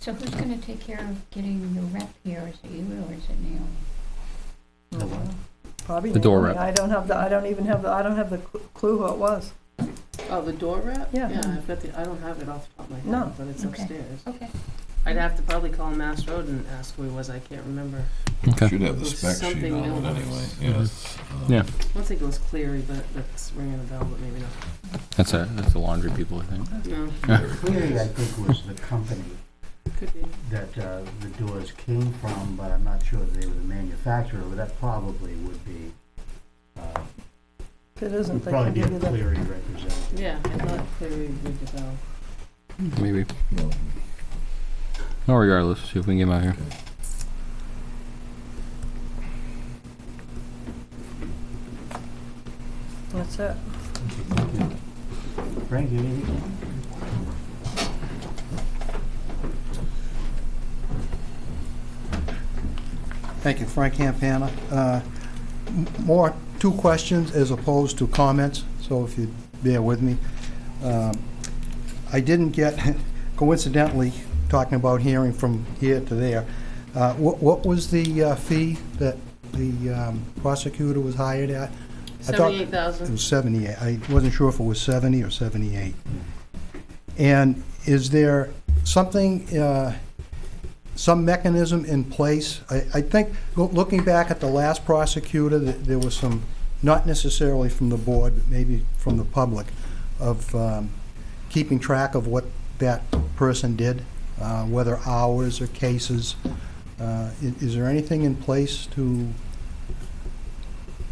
So who's gonna take care of getting your rep here? Is it you or is it Naomi? The what? Probably The door Naomi. rep. I don't have the clue who it was. Oh, the door wrap? Yeah. I've got I don't have it off the top of my head, No. but it's Okay. upstairs. Okay. I'd have to probably call Mass Road and ask who it was, I can't remember. Okay. Should have the There's spec sheet something on it else. anyway, yes. Yeah. I think it was Cleary, but that's ringing a bell, but maybe not. That's the laundry people, I think. No, Clearly, I think was the company could be. that the doors came from, but I'm not sure they were the manufacturer, but that probably would be, If it isn't, would they probably can be give you a the. Cleary representative. Yeah, I thought Cleary would the bell. Maybe. No. No, regardless, see if we can get him out here. That's it. Frank, you need anything? Thank you, Frank Campana. More 2 questions as opposed to comments, so if you'd bear with me. I didn't get, coincidentally, talking about hearing from here to there, what was the fee that the prosecutor was hired at? I thought It 78,000. was 78. I wasn't sure if it was 70 or 78. And is there something, some mechanism in place? I think, looking back at the last prosecutor, that there was some, not necessarily from the board, but maybe from the public, of keeping track of what that person did, whether hours or cases. Is there anything in place to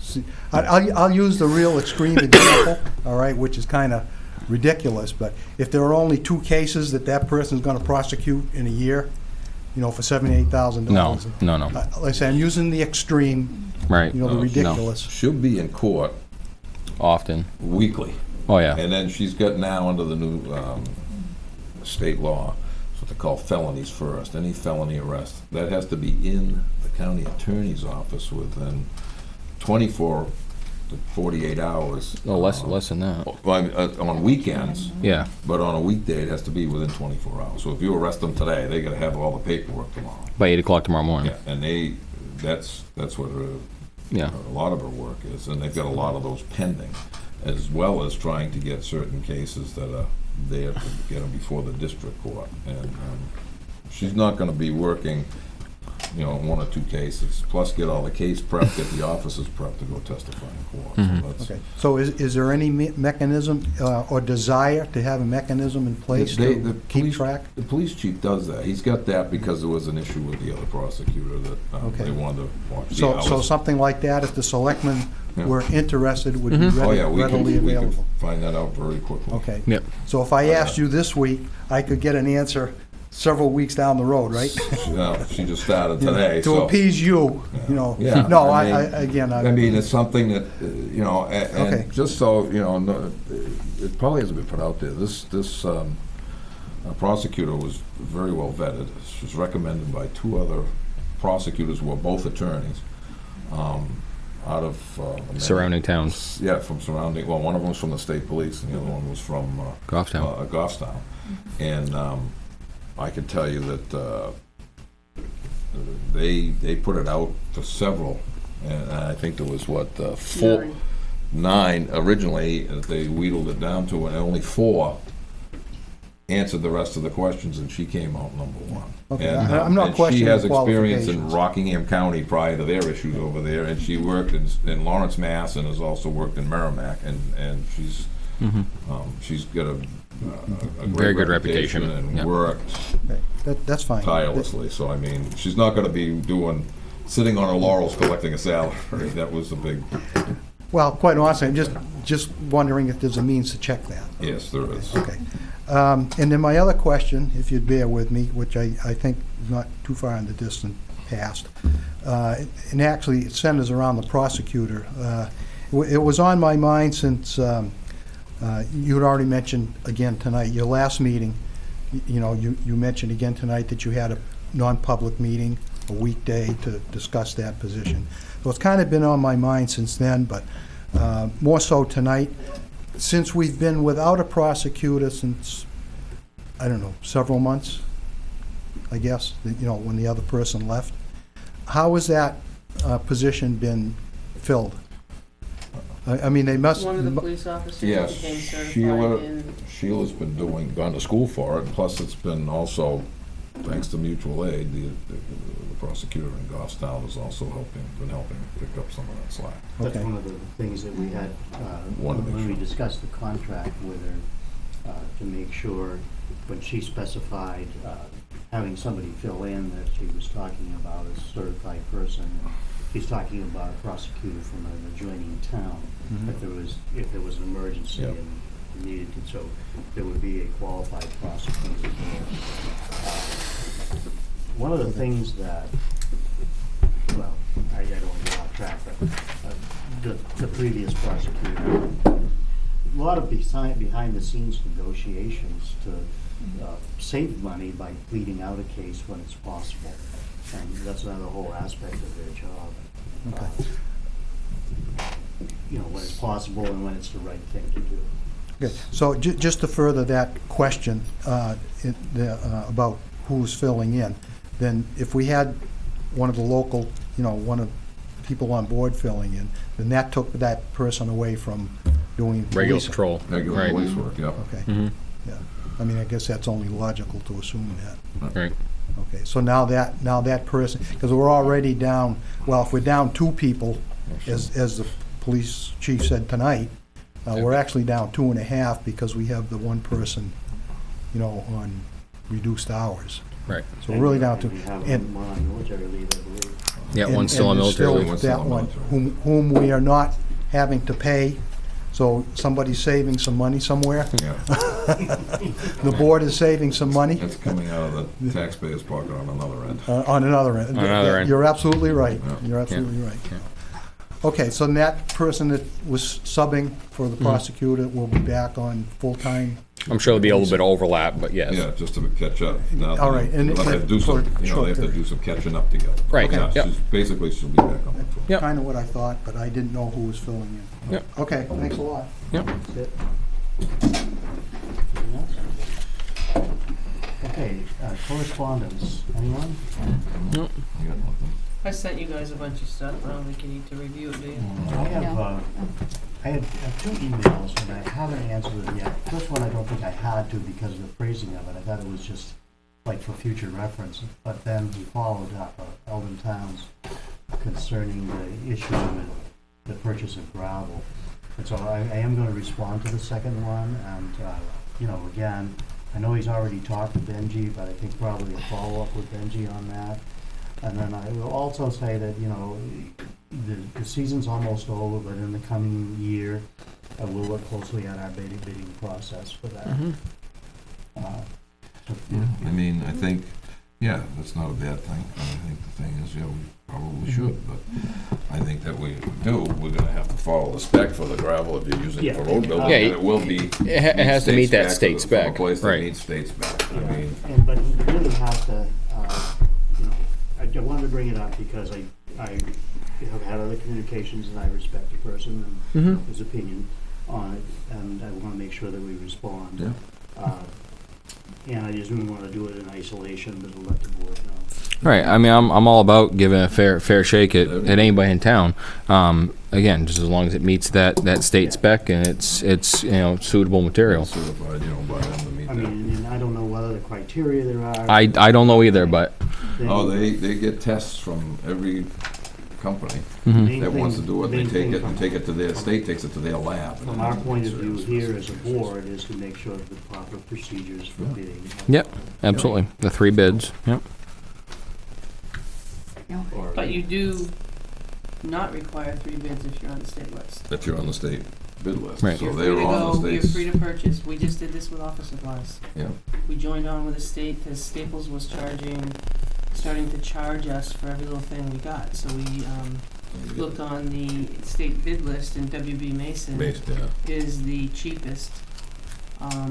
see, I'll use the real extreme example, all right, which is kind of ridiculous, but if there are only 2 cases that person's gonna prosecute in a year, you know, for $78,000. No. Like I say, I'm using the extreme, Right. you know, the No. ridiculous. She'll be in court Often. weekly. Oh, yeah. And then she's got now under the new state law, it's what they call felonies first. Any felony arrest, that has to be in the county attorney's office within 24 to 48 hours. Oh, less than that. On weekends, Yeah. but on a weekday, it has to be within 24 hours. So if you arrest them today, they gotta have all the paperwork tomorrow. By 8 o'clock tomorrow morning. Yeah, and that's what Yeah. a lot of her work is, and they've got a lot of those pending, as well as trying to get certain cases that are there to get them before the district court. And she's not gonna be working, you know, 1 or 2 cases, plus get all the case prep, get the officers prep to go testify in court. Mhm. So that's, Okay, so is there any mechanism or desire to have a mechanism in place The to keep police- track? The police chief does that. He's got that because there was an issue with the other prosecutor that Okay. they wanted to watch the So hours. something like that, if the selectmen Yeah. were interested, would be Mhm. Oh, yeah, readily we can available? find that out very quickly. Okay. Yep. So if I asked you this week, I could get an answer several weeks down the road, right? She just started today, To so. appease you, you know? Yeah, No, I mean- again, I mean, it's something that, you know, Okay. and just so, you know, it probably hasn't been put out there. This prosecutor was very well vetted. She was recommended by 2 other prosecutors who are both attorneys, out of. Surrounding towns. Yeah, from surrounding, well, one of them was from the state police, and the other one was from Goffstown. Goffstown. And I can tell you that they put it out to several, and I think there was, 9 originally, they wheedled it down to, and only 4 answered the rest of the questions, and she came out number 1. Okay, And, I'm not questioning she has experience in qualifications. Rockingham County prior to their issues over there, and she worked in Lawrence, Mass, and has also worked in Merrimack, and she's got a great Very good reputation, and yeah. worked Okay, that's fine. tirelessly. So I mean, she's not going to be sitting on her laurels collecting a salary. That was a big. Well, quite honestly, I'm just wondering if there's a means to check that. Yes, there is. Okay. And then my other question, if you'd bear with me, which I think is not too far in the distant past, and actually it centers around the prosecutor. It was on my mind since you had already mentioned again tonight, your last meeting, you know, you mentioned again tonight that you had a non-public meeting, a weekday, to discuss that position. So it's kind of been on my mind since then, but more so tonight. Since we've been without a prosecutor since, I don't know, several months, I guess, you know, when the other person left, how has that position been filled? I mean, they must. One of the police officers Yes, became certified in. Sheila's been gone to school for it, and plus it's been also, thanks to mutual aid, the prosecutor in Goffstown is also been helping pick up some of that slack. That's Okay. one of the things that we had, Wanted to make when we sure. discussed the contract with her, to make sure, when she specified having somebody fill in, that she was talking about a certified person. She's talking about a prosecutor from an adjoining town, Mhm. if there was an emergency Yep. and needed to, so there would be a qualified prosecutor there. One of the things that, well, I don't want to get off track, but the previous prosecutor, a lot of behind-the-scenes negotiations to save money by pleading out a case when it's possible. And that's another whole aspect of their job. You know, when it's possible and when it's the right thing to do. Okay, so just to further that question about who's filling in, then if we had one of the local, you know, one of the people on board filling in, then that took that person away from doing Regular police. patrol. Regular Right. police work, yeah. Okay, Mhm. yeah. I mean, I guess that's only logical to assume that. Right. Okay, so now that person, because we're already down, well, if we're down 2 people, as the police chief said tonight, we're actually down 2.5 because we have the one person, you know, on reduced hours. Right. So we're really down to, And we have and, one on military leave, I believe. Yeah, and- one's still and on is still military. One's still that on one, military. whom we are not having to pay, so somebody's saving some money somewhere. Yeah, The board is saving some money it's coming out of the taxpayer's pocket on another end. on another end. On another end. You're absolutely right. Yeah. You're absolutely right. Okay, so that person that was subbing for the prosecutor will be back on full-time? I'm sure there'll be a little bit of overlap, but yes. Yeah, just to catch up. Now, All right, and they'll have to do some, for you know, they have to short do some catching up together. Right, Yeah, yep. basically, she'll be back on patrol. Yep. Kind of what I thought, but I didn't know who was filling in. Yep. Okay, thanks a lot. That's it. Anything else? Okay, correspondence, anyone? I got nothing. I sent you guys a bunch of stuff. I don't think you need to review it, do you? I had two emails, and I haven't answered them yet. First one, I don't think I had to because of the phrasing of it. I thought it was just like for future reference. But then he followed up, Eldon Towns, concerning the issue with the purchase of gravel. And so I am gonna respond to the second one, and, you know, again, I know he's already talked to Benji, but I think probably a follow-up with Benji on that. And then I will also say that, you know, the season's almost over, but in the coming year, I will look closely at our bidding process for that. I mean, I think, yeah, that's not a bad thing. I think the thing is, yeah, we probably should, but I think that we do, we're gonna have to follow the spec for the gravel if you're using it for road building, Yeah, and it will be. It has to meet that state from a spec, place that right. meets state spec. I mean, But he really has to, you know, I wanted to bring it up because I have had other communications and I respect the person and his opinion on it, and I want to make sure that we respond. Yeah. And I just didn't want to do it in isolation, but to let the board know. Right. I mean, I'm all about giving a fair shake at anybody in town. Again, just as long as it meets that state spec and it's you know suitable material. certified, you know, by them to meet I that. mean, and I don't know whether the criteria there are. I don't know either, but Oh, they get tests from every company Main that wants to thing- do it. They main take thing it, from- and take it to their state, takes it to their lab. and From then our they point of get view certain here as a specifications. board is to make sure the proper procedures for bidding. Yep. absolutely the 3 bids. Yep. Or- But you do not require 3 bids if you're on the state list. That you're on the state bid list, Right. so You're free they're to on go, the you're state's. free to purchase. We just did this with office supplies. Yeah. We joined on with the state because Staples was starting to charge us for every little thing we got. So we looked on the state bid list, and WB Mason Based, yeah. is the cheapest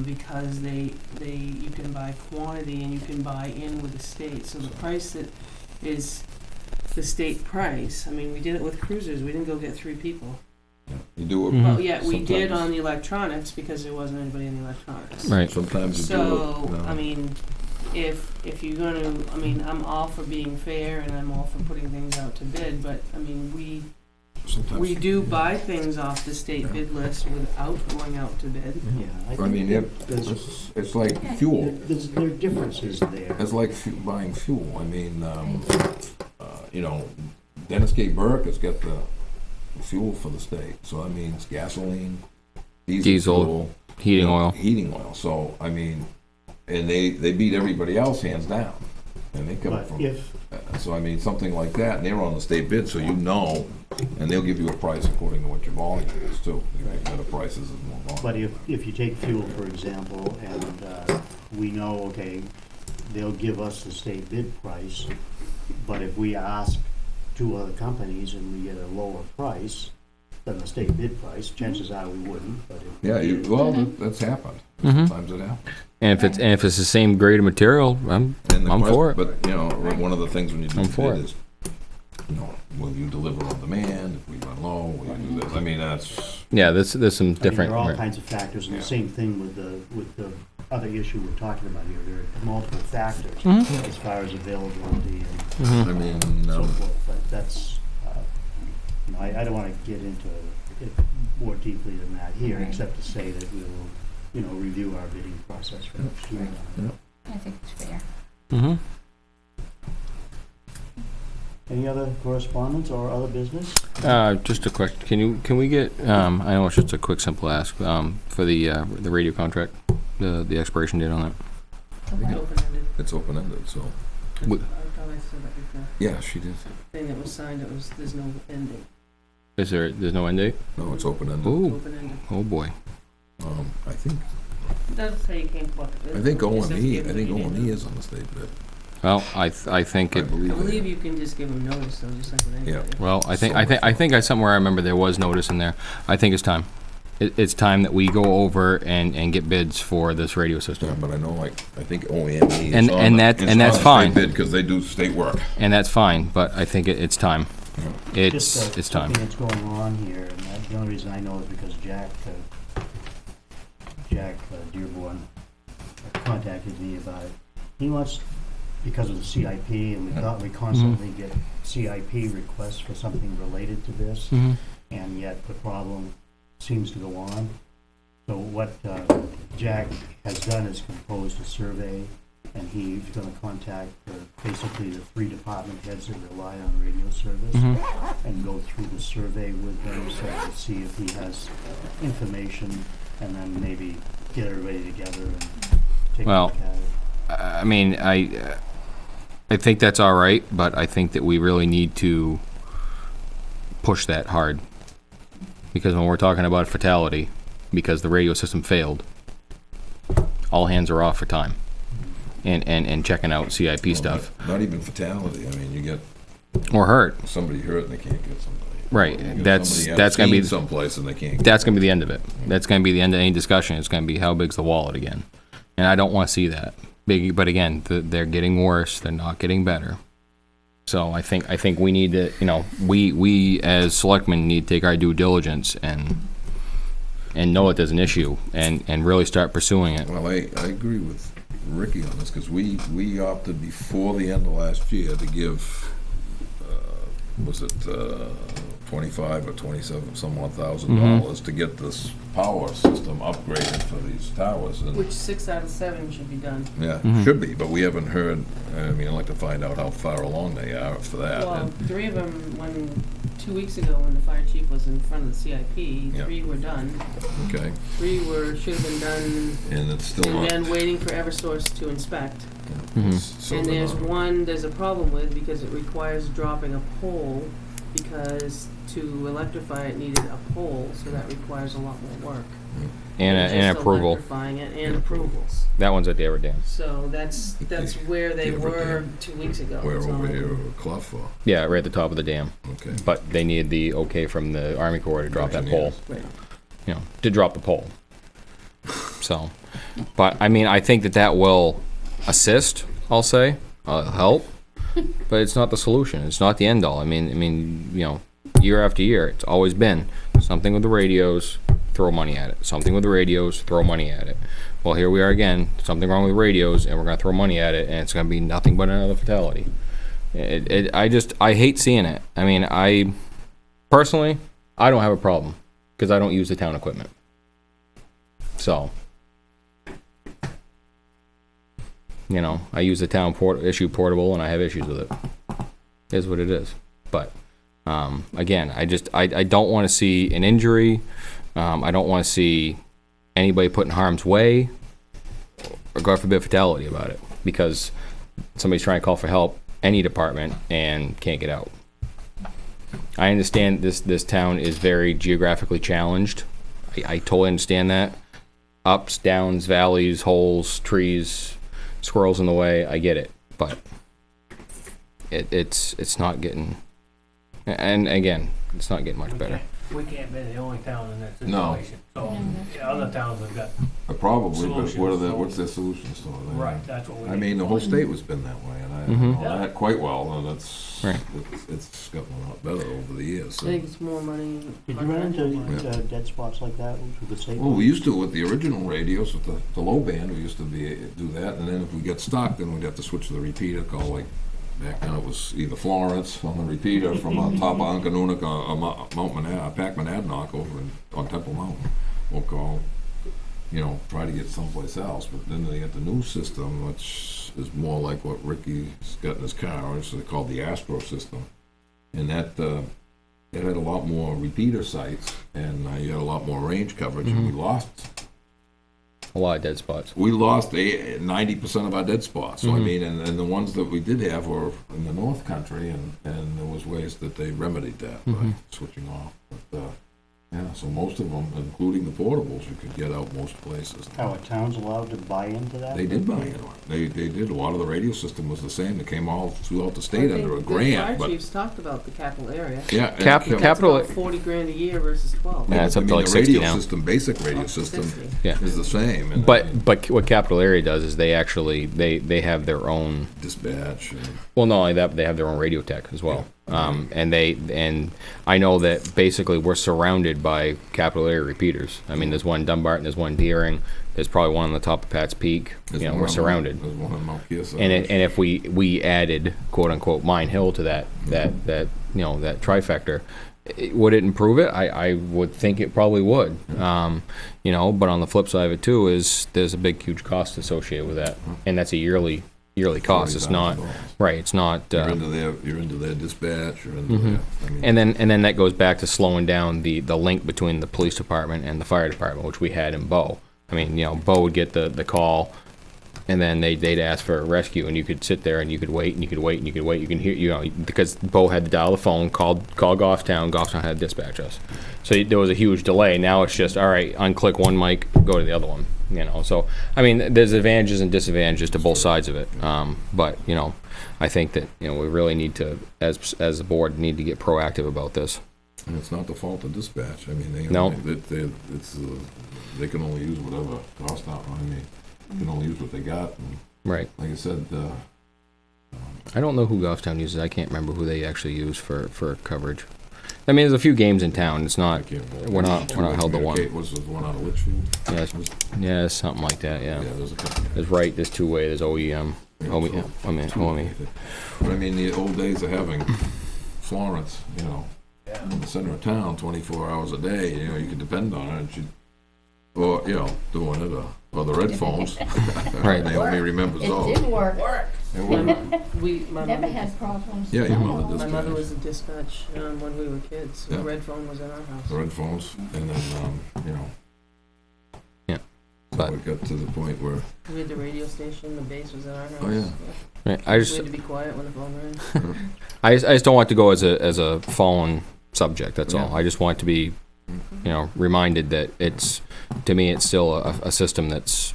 because you can buy quantity and you can buy in with the state. So the price that is the state price. I mean, we did it with cruisers. We didn't go get 3 people. You do it. Mhm. Well, yeah, we did Sometimes. on the electronics because there wasn't anybody in the electronics. Right. Sometimes you do So, it. I mean, if you're gonna, I mean, I'm all for being fair and I'm all for putting things out to bid, but, I mean, Sometimes. we do buy things off the state bid list without going out to bid. Yeah, I I mean, think there's, it's like fuel. there are differences there. It's like buying fuel. I mean, you know, Dennis K. Burke has got the fuel for the state. So that means gasoline, Diesel, fuel, heating oil. Heating oil. So, I mean, and they beat everybody else hands down. And they come But from, if, so I mean, something like that, and they're on the state bid, so you know, and they'll give you a price according to what your volume is too. You get better prices and more volume. but if you take fuel, for example, and we know, okay, they'll give us the state bid price, but if we ask 2 other companies and we get a lower price than the state bid price, chances are we wouldn't, but if. Yeah, that's happened. Mhm. Sometimes it happens. And if it's the same grade of material, I'm And the I'm for it. But, you know, one of the things when you do I'm for bid it. is, you know, will you deliver on demand? If we run low, will you do this? I mean, that's, yeah. There's some I mean, different. there are all right. kinds of factors, and Yeah. the same thing with the other issue we're talking about here. There are multiple factors Mhm. as far as availability and I Mhm. mean, so forth, but that's, you know, I don't want to get into it more deeply than that here, Right. except to say that we will, you know, review our bidding process for next year. I think it's fair. Mhm. Any other correspondence or other business? Just a question. Can we get? I know it's just a quick, simple ask. For the radio contract, the expiration date on that. The what? Open-ended. it's open-ended, so. I Wh- thought I said that before. Yeah, she did. Thing that was signed, there's no end date. There's no end date? No, it's open-ended. Ooh, Open-ended. oh boy. I think, It doesn't say you can't collect the bid. I think It says O&E, give I them think a O&E date. is on the state bid. Well, I think I it, I believe believe that. you can just give them notice, though, just like with Yeah. anybody. well, I think somewhere I remember there was notice in there. I think it's time. It's time that we go over and get bids for this radio Yeah, system. but I know, like, I think O&E is And- on and the- that- it's and that's on the state fine. bid because they do state work. And that's fine, but I think it's time. Just, It's time. something that's going on here, and the only reason I know is because Jack Dearborn contacted me about it. He wants, because of the CIP, and we constantly get CIP requests for something related to this, Mm-hmm. and yet the problem seems to go on. So what Jack has done is composed a survey, and he's gonna contact basically the 3 department heads that rely on radio service, Mm-hmm. and go through the survey with them, so to see if he has information, and then maybe get everybody together and take a Well, look at it. I mean, I think that's all right, but I think that we really need to push that hard. Because when we're talking about fatality, because the radio system failed, all hands are off for time. And checking out CIP Well, stuff. Not even fatality. I mean, you get Or hurt. somebody hurt and they can't get somebody. Right, You get that's somebody gonna be, abstain someplace and they can't. that's gonna be the end of it. That's gonna be the end of any discussion. It's gonna be how big's the wallet again. And I don't wanna see that. But again, they're getting worse, they're not getting better. So I think we need to, we as selectmen need to take our due diligence and know that there's an issue and really start pursuing it. Well, I agree with Ricky on this, because we opted before the end of last year to give, was it 25 or 27 some odd $1,000 to get this power system upgraded for these towers. And Which 6 out of 7 should be done. yeah, Mhm. should be, but we haven't heard. I mean, I'd like to find out how far along they are for that. Well, And 3 of them, 2 weeks ago, when the fire chief was in front of the CIP, Yeah. 3 were done. okay, 3 should have been done, and it's still and not. then waiting for Eversource to inspect. Mhm. So And they're not- there's a problem with, because it requires dropping a pole, because to electrify it needed a pole, so that requires a lot more work. And than an just approval. Electrifying it and approvals. That one's at the Everdam. So that's where they The were Everdam. 2 weeks ago. Where It's over on- here, Clough for? Yeah, right at the top of the dam. Okay. But they needed the okay from the Army Corps to drop that pole. Engineers. To drop the pole. So, but I mean, I think that will assist, I'll say, help, but it's not the solution. It's not the end all. I mean, year after year, it's always been something with the radios, throw money at it. Something with the radios, throw money at it. Well, here we are again, something wrong with the radios, and we're gonna throw money at it, and it's gonna be nothing but another fatality. I hate seeing it. I mean, personally, I don't have a problem, because I don't use the town equipment. So, I use the town issue portable, and I have issues with it. It is what it is. But again, I don't want to see an injury. I don't want to see anybody put in harm's way, or God forbid fatality about it, because somebody's trying to call for help, any department, and can't get out. I understand this town is very geographically challenged. I totally understand that. Ups, downs, valleys, holes, trees, squirrels in the way. I get it, but it's not getting. And again, it's not getting much better. We can't be the only town in that No. situation. So, yeah, other towns have got, Probably, but Solutions. what's their solutions to it? right, that's what we need. I mean, the whole state has been that way, and I Mhm. know that quite well, and it's, Right. it's gotten a lot better over the years. I So. think it's more money. Did you run into dead spots like that with the state? Well, we used to with the original radios, with the low band, we used to do that, and then if we get stuck, then we'd have to switch to the repeater, call like, back then it was either Florence on the repeater from on top of Uncanooka or Pac Monadnock over on Temple Mountain. We'll call, try to get someplace else, but then they get the new system, which is more like what Ricky's got in his car, it's called the Astro system. And that, it had a lot more repeater sites, and you had a lot more range coverage, and we lost a lot of dead spots. We lost 90% of our dead spots. So I Mhm. mean, and the ones that we did have were in the North Country, and there was ways that they remedied that by Mhm. switching off. But yeah, so most of them, including the portables, you could get out most places. How are towns allowed to buy into that? They did buy into it. They did. A lot of the radio system was the same. It came all throughout the state I think under a the grant, fire but chiefs talked about the capital area. yeah, and Cap- it- Capital- It's about 40 grand a year versus 12. Yeah, it's up I to mean, like the 60 radio now. system, basic radio Up to system, 60. Yeah. is the same. And But what Capital Area does is they actually they have their own. dispatch. And, Well, not only that, but they have their own radio tech as well. And I know that basically we're surrounded by capital area repeaters. I mean, there's one in Dumbarton, there's one in Deering, there's probably one on the top of Pat's Peak. there's You know, one we're on- surrounded. There's one on Mount Kearsarge. And if we added quote unquote Mine Hill to that you know that trifecta, would it improve it? I would think it probably would. You know, but on the flip side of it too is there's a big huge cost associated with that, and that's a yearly cost. It's not $40,000. right. It's not. You're into their dispatch. You're into Mhm. their, I mean, And then that goes back to slowing down the link between the police department and the fire department, which we had in Bow. I mean, you know, Bow would get the call, and then they'd ask for a rescue, and you could sit there and you could wait and you could wait and you could wait. You can hear, you know, because Bow had to dial the phone, call Goffstown. Goffstown had to dispatch us. So there was a huge delay. Now it's just all right. Unclick one mic, go to the other one. You know, so I mean, there's advantages and disadvantages to both sides of it. But you know, I think that you know we really need to, as the board, need to get proactive about this. and it's not the fault of dispatch. I mean, No. They can only use whatever cost out. I mean, they can only use what they got. And Right. like I said, I don't know who Goffstown uses. I can't remember who they actually use for coverage. I mean, there's a few games in town. It's I not. can't. We're not held to one. Was the one out of Litchfield? Yeah, it's something like that. Yeah. There's a couple. There's right. There's two-way. There's OEM. Yeah, OME. But I mean, the old days of having Florence, you know, in the center of town, 24 hours a day, you know, you could depend on her, and she'd, or, you know, doing it, or the red phones. Right. Naomi remembers It those. did work. It My, worked. my Never mother, had problems. Yeah, your mother No. does. my mother was in dispatch when we were kids. Yeah. The red phone was in our house. The red phones, and then, you know. Yeah, So but- it got to the point where, We had the radio station. The base was in our house. Oh, yeah. Right. I We just had to be quiet when the phone rang. I just don't want it to go as a phone subject. That's all. Yeah. I just want to be, you know, reminded that it's, to me, it's still a system that's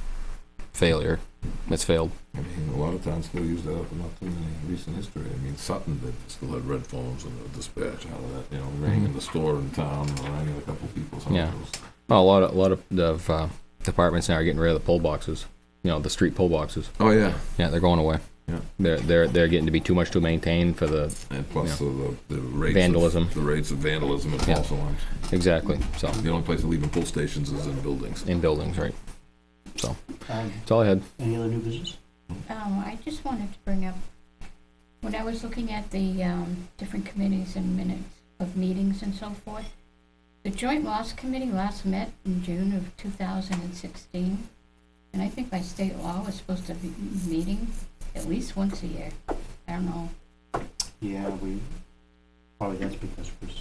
failure. That's failed. I mean, a lot of towns still use that up, not too many recent history. I mean, Sutton did, still had red phones and the dispatch out of that, you know, rang in the store in town, or rang in a couple people's houses. Yeah. Well, a lot of departments now are getting rid of the pull boxes. You know, the street pull boxes. Oh, yeah. Yeah, they're going away. Yeah. They're getting to be too much to maintain for the And plus the rates Vandalism. The rates of vandalism and Yeah. false alarms. exactly. So The only place to leave in pull stations is in buildings. in buildings, right? So Um, that's all I had. Any other new business? I just wanted to bring up, when I was looking at the different committees and minutes of meetings and so forth, the Joint Loss Committee last met in June of 2016, and I think by state law we're supposed to be meeting at least once a year. I don't know. Yeah, probably that's because Chris.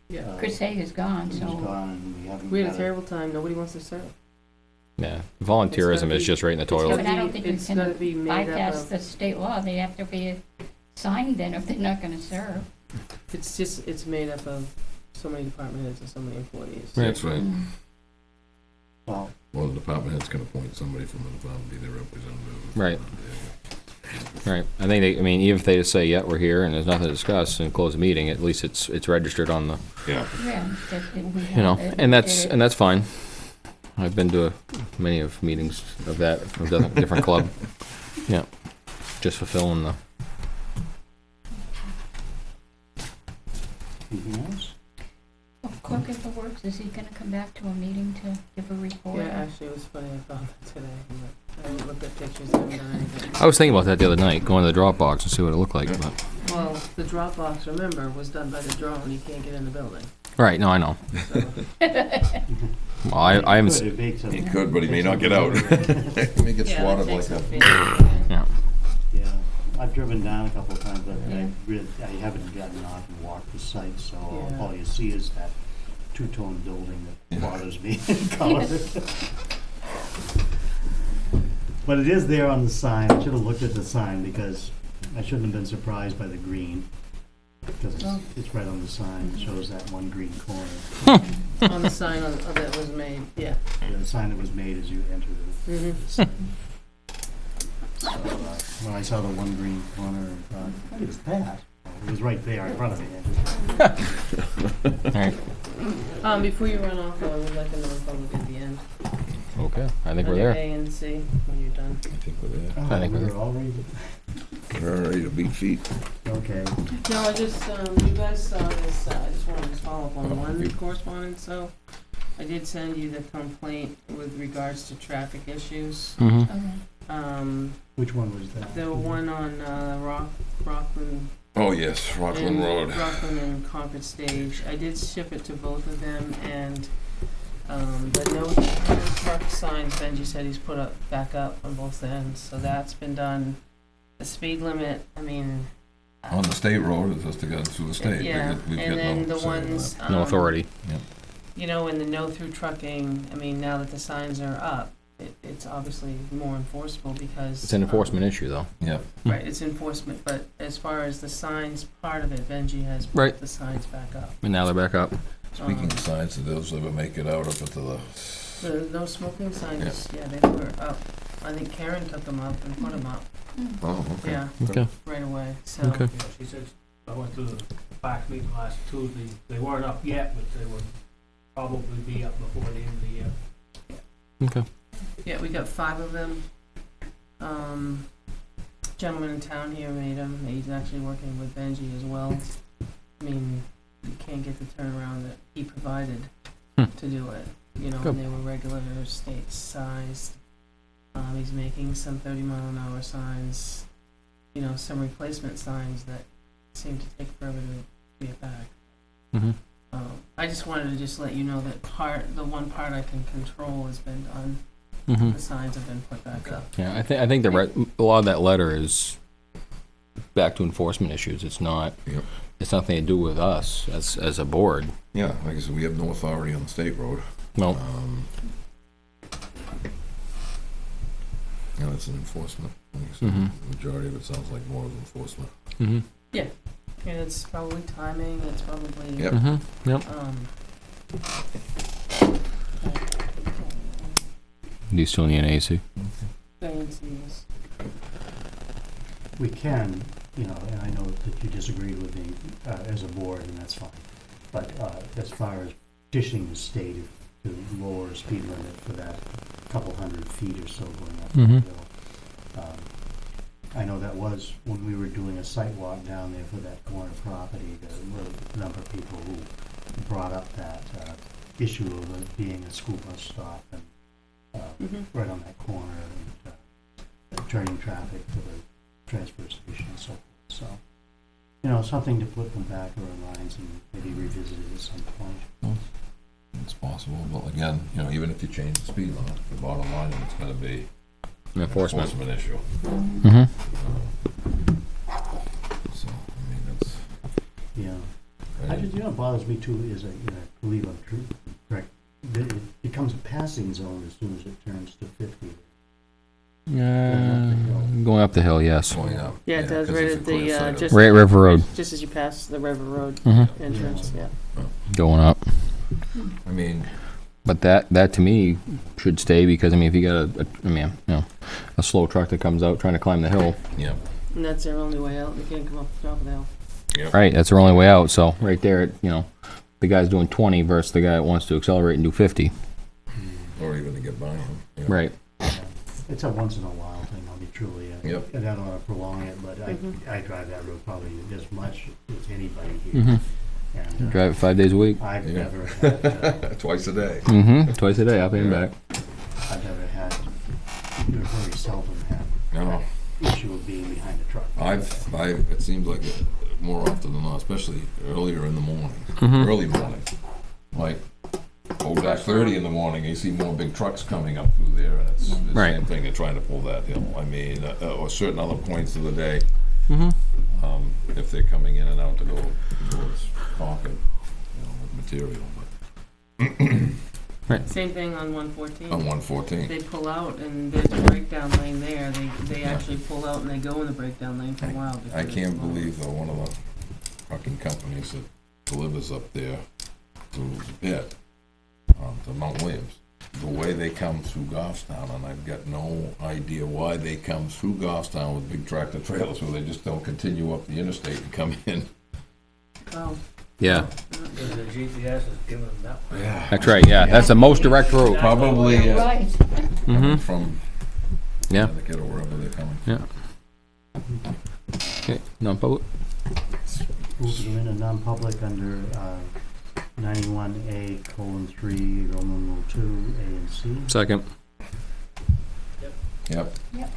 Yeah. Chris Haig is gone, Chris is so gone and we haven't. We had a got terrible time. Nobody wants to serve. Yeah, volunteerism be- is just right in the it's gotta toilet. But I don't think we It's can gotta be made up bypass of- the state law. They have to be signed in if they're not gonna serve. It's made up of so many department heads and so many employees. That's right. Mm. Well, Well, the department heads can appoint somebody from the department to be their representative. Right. Right. I think they. I mean, even if they just say, "Yeah, we're here," and there's nothing to discuss, and close the meeting, at least it's registered on the. Yeah. Yeah, that we You know, have it, and that's did it. fine. I've been to many of meetings of that of a different club. Yeah, just fulfilling the. anything else? Oh, Clerk of the Works, is he gonna come back to a meeting to give a report? Yeah, actually, it was funny. I found that today. I haven't looked at pictures. I haven't done anything. I was thinking about that the other night, going to the Dropbox and see what it looked like. But Well, the Dropbox, remember, was done by the drone. You can't get in the building. right, no, I know. So, Well, I haven't. Could, it makes a- He could, but he may not get out. He may get yeah, swatted that like takes some that. fancy- Yeah. Yeah, I've driven down a couple of times, but Yeah. I haven't gotten off and walked the site, so Yeah. all you see is that two-tone building that Yeah. bothers me in color. But it is there on the sign. I should have looked at the sign because I shouldn't have been surprised by the green. Because it's right on the sign. It shows that one green corner. On the sign that was made, yeah. The sign that was made as you entered the Mhm. site. So when I saw the one green corner, I thought, what is that? Well, it was right there in front of me. All right. Before you run off, I would like a non-public at the end. Okay. I think we're Under there. A and C, when you're done. I think we're there. Oh, I think we we're were all ready. We're ready to beat feet. Okay. No, I just, you guys saw this, I just wanted to follow up on Oh, one you- correspondence, so I did send you the complaint with regards to traffic issues. Mm-hmm. Okay. Which one was that? The one on, Rockland. Oh, yes, Rockland and Road. Rockland and Concord Stage. I did ship it to both of them, and, the no truck signs, Benji said he's put up, back up on both ends, so that's been done. The speed limit, I mean. On the state road, it's just to get through the state. Yeah, We've and got then no the say in ones, that. No authority. you know, in the no-through trucking, I mean, now that the signs are up, it's obviously more enforceable because. It's an enforcement issue, though. Yeah, Right, it's enforcement, but as far as the signs part of it, Benji has Right. put the signs back up. And now they're back up. speaking of signs, did those ever make it out up into the, The no smoking signs, yeah, they were up. I think Karen took them up and put them up, oh, okay. yeah, Okay. right away, so. Okay. Yeah, she said, I went to the back meeting last Tuesday, they weren't up yet, but they would probably be up before the end of the year. Okay. Yeah, we got 5 of them. Gentleman in town here made them. He's actually working with Benji as well. I mean, you can't get the turnaround that he provided to do it. You know, Good. and they were regular state sized. He's making some 30-mile-an-hour signs. You know, some replacement signs that seem to take forever to get back. Mm-hmm. I just wanted to just let you know that the one part I can control has been done. Mm-hmm. The signs have been put back up. Yeah, I think a lot of that letter is back to enforcement issues. It's not. Yep. It's nothing to do with us as a board. Yeah, like I said, we have no authority on the state road. No. Yeah, it's an enforcement. Like I said, Mm-hmm. the majority of it sounds like more of enforcement. Mm-hmm. And it's probably timing, it's probably, Yep. Mm-hmm. Yep. Do you still need an AC? fancies. We can, you know, and I know that you disagreed with me as a board, and that's fine. But as far as petitioning the state to lower the speed limit for that couple 100 feet or so going up the Mhm. hill. I know that was when we were doing a site walk down there for that corner property, there were a number of people who brought up that issue of it being a school bus stop and right on that corner and turning traffic for the transfer station and so forth. So, you know, something to put them back in our minds and maybe revisit it at some point. It's possible, but again, you know, even if you change the speed limit, the bottom line is it's gonna be an Enforcement. issue. Mm-hmm. So, I mean, that's. Yeah. I just, you know, what bothers me too is, I believe I'm true, correct, that it becomes a passing zone as soon as it turns to 50. Going up the hill, yes. Going up. Yeah, it does, 'cause right it's a at clear the, side of- just. Right at River Road. Just as you pass the River Road Mm-hmm. entrance, yeah. Going up. I mean, But that to me should stay because I mean if you got a slow truck that comes out trying to climb the hill, yeah, And that's their only way out, they can't come up the top of the hill. right? That's their only way out. So right there, the guy's doing 20 versus the guy that wants to accelerate and do 50. or even to get by him. Yeah. Right. It's a once in a while thing, I'll be truly, Yep. and I don't wanna prolong it, but Mhm. I drive that road probably as much as anybody here. Mm-hmm. And Drive it 5 days a week. I've Yeah. never had, Twice a day. Mm-hmm. Twice a day, up and Yeah. back. I've never had, very seldom had No, issue of being behind a truck. it seems like more often than not, especially earlier in the morning, Mhm. early morning. Like, back 30 in the morning, you see more big trucks coming up through there, and it's the Right. same thing, you're trying to pull that hill. I mean, or certain other points of the day, Mm-hmm. if they're coming in and out to go towards Concord, with material, but. Same thing on 114. On 114. They pull out and there's a breakdown lane there. They actually pull out and they go in the breakdown lane for a while. before I they can't pull out. believe though, one of the fucking companies that delivers up there to the pit, to Mount Williams, the way they come through Goffstown, and I've got no idea why they come through Goffstown with big tractor trailers, where they just don't continue up the interstate and come in. Oh, Yeah, Because the GPS is giving them that way. Yeah. that's right, yeah, that's the most direct route. Probably, You're right. Mm-hmm, from yeah, Connecticut or wherever they're coming. okay, non-public? Move to go into non-public under 91A:3, Roman numeral 2, A and C. Second. Yep. Yep.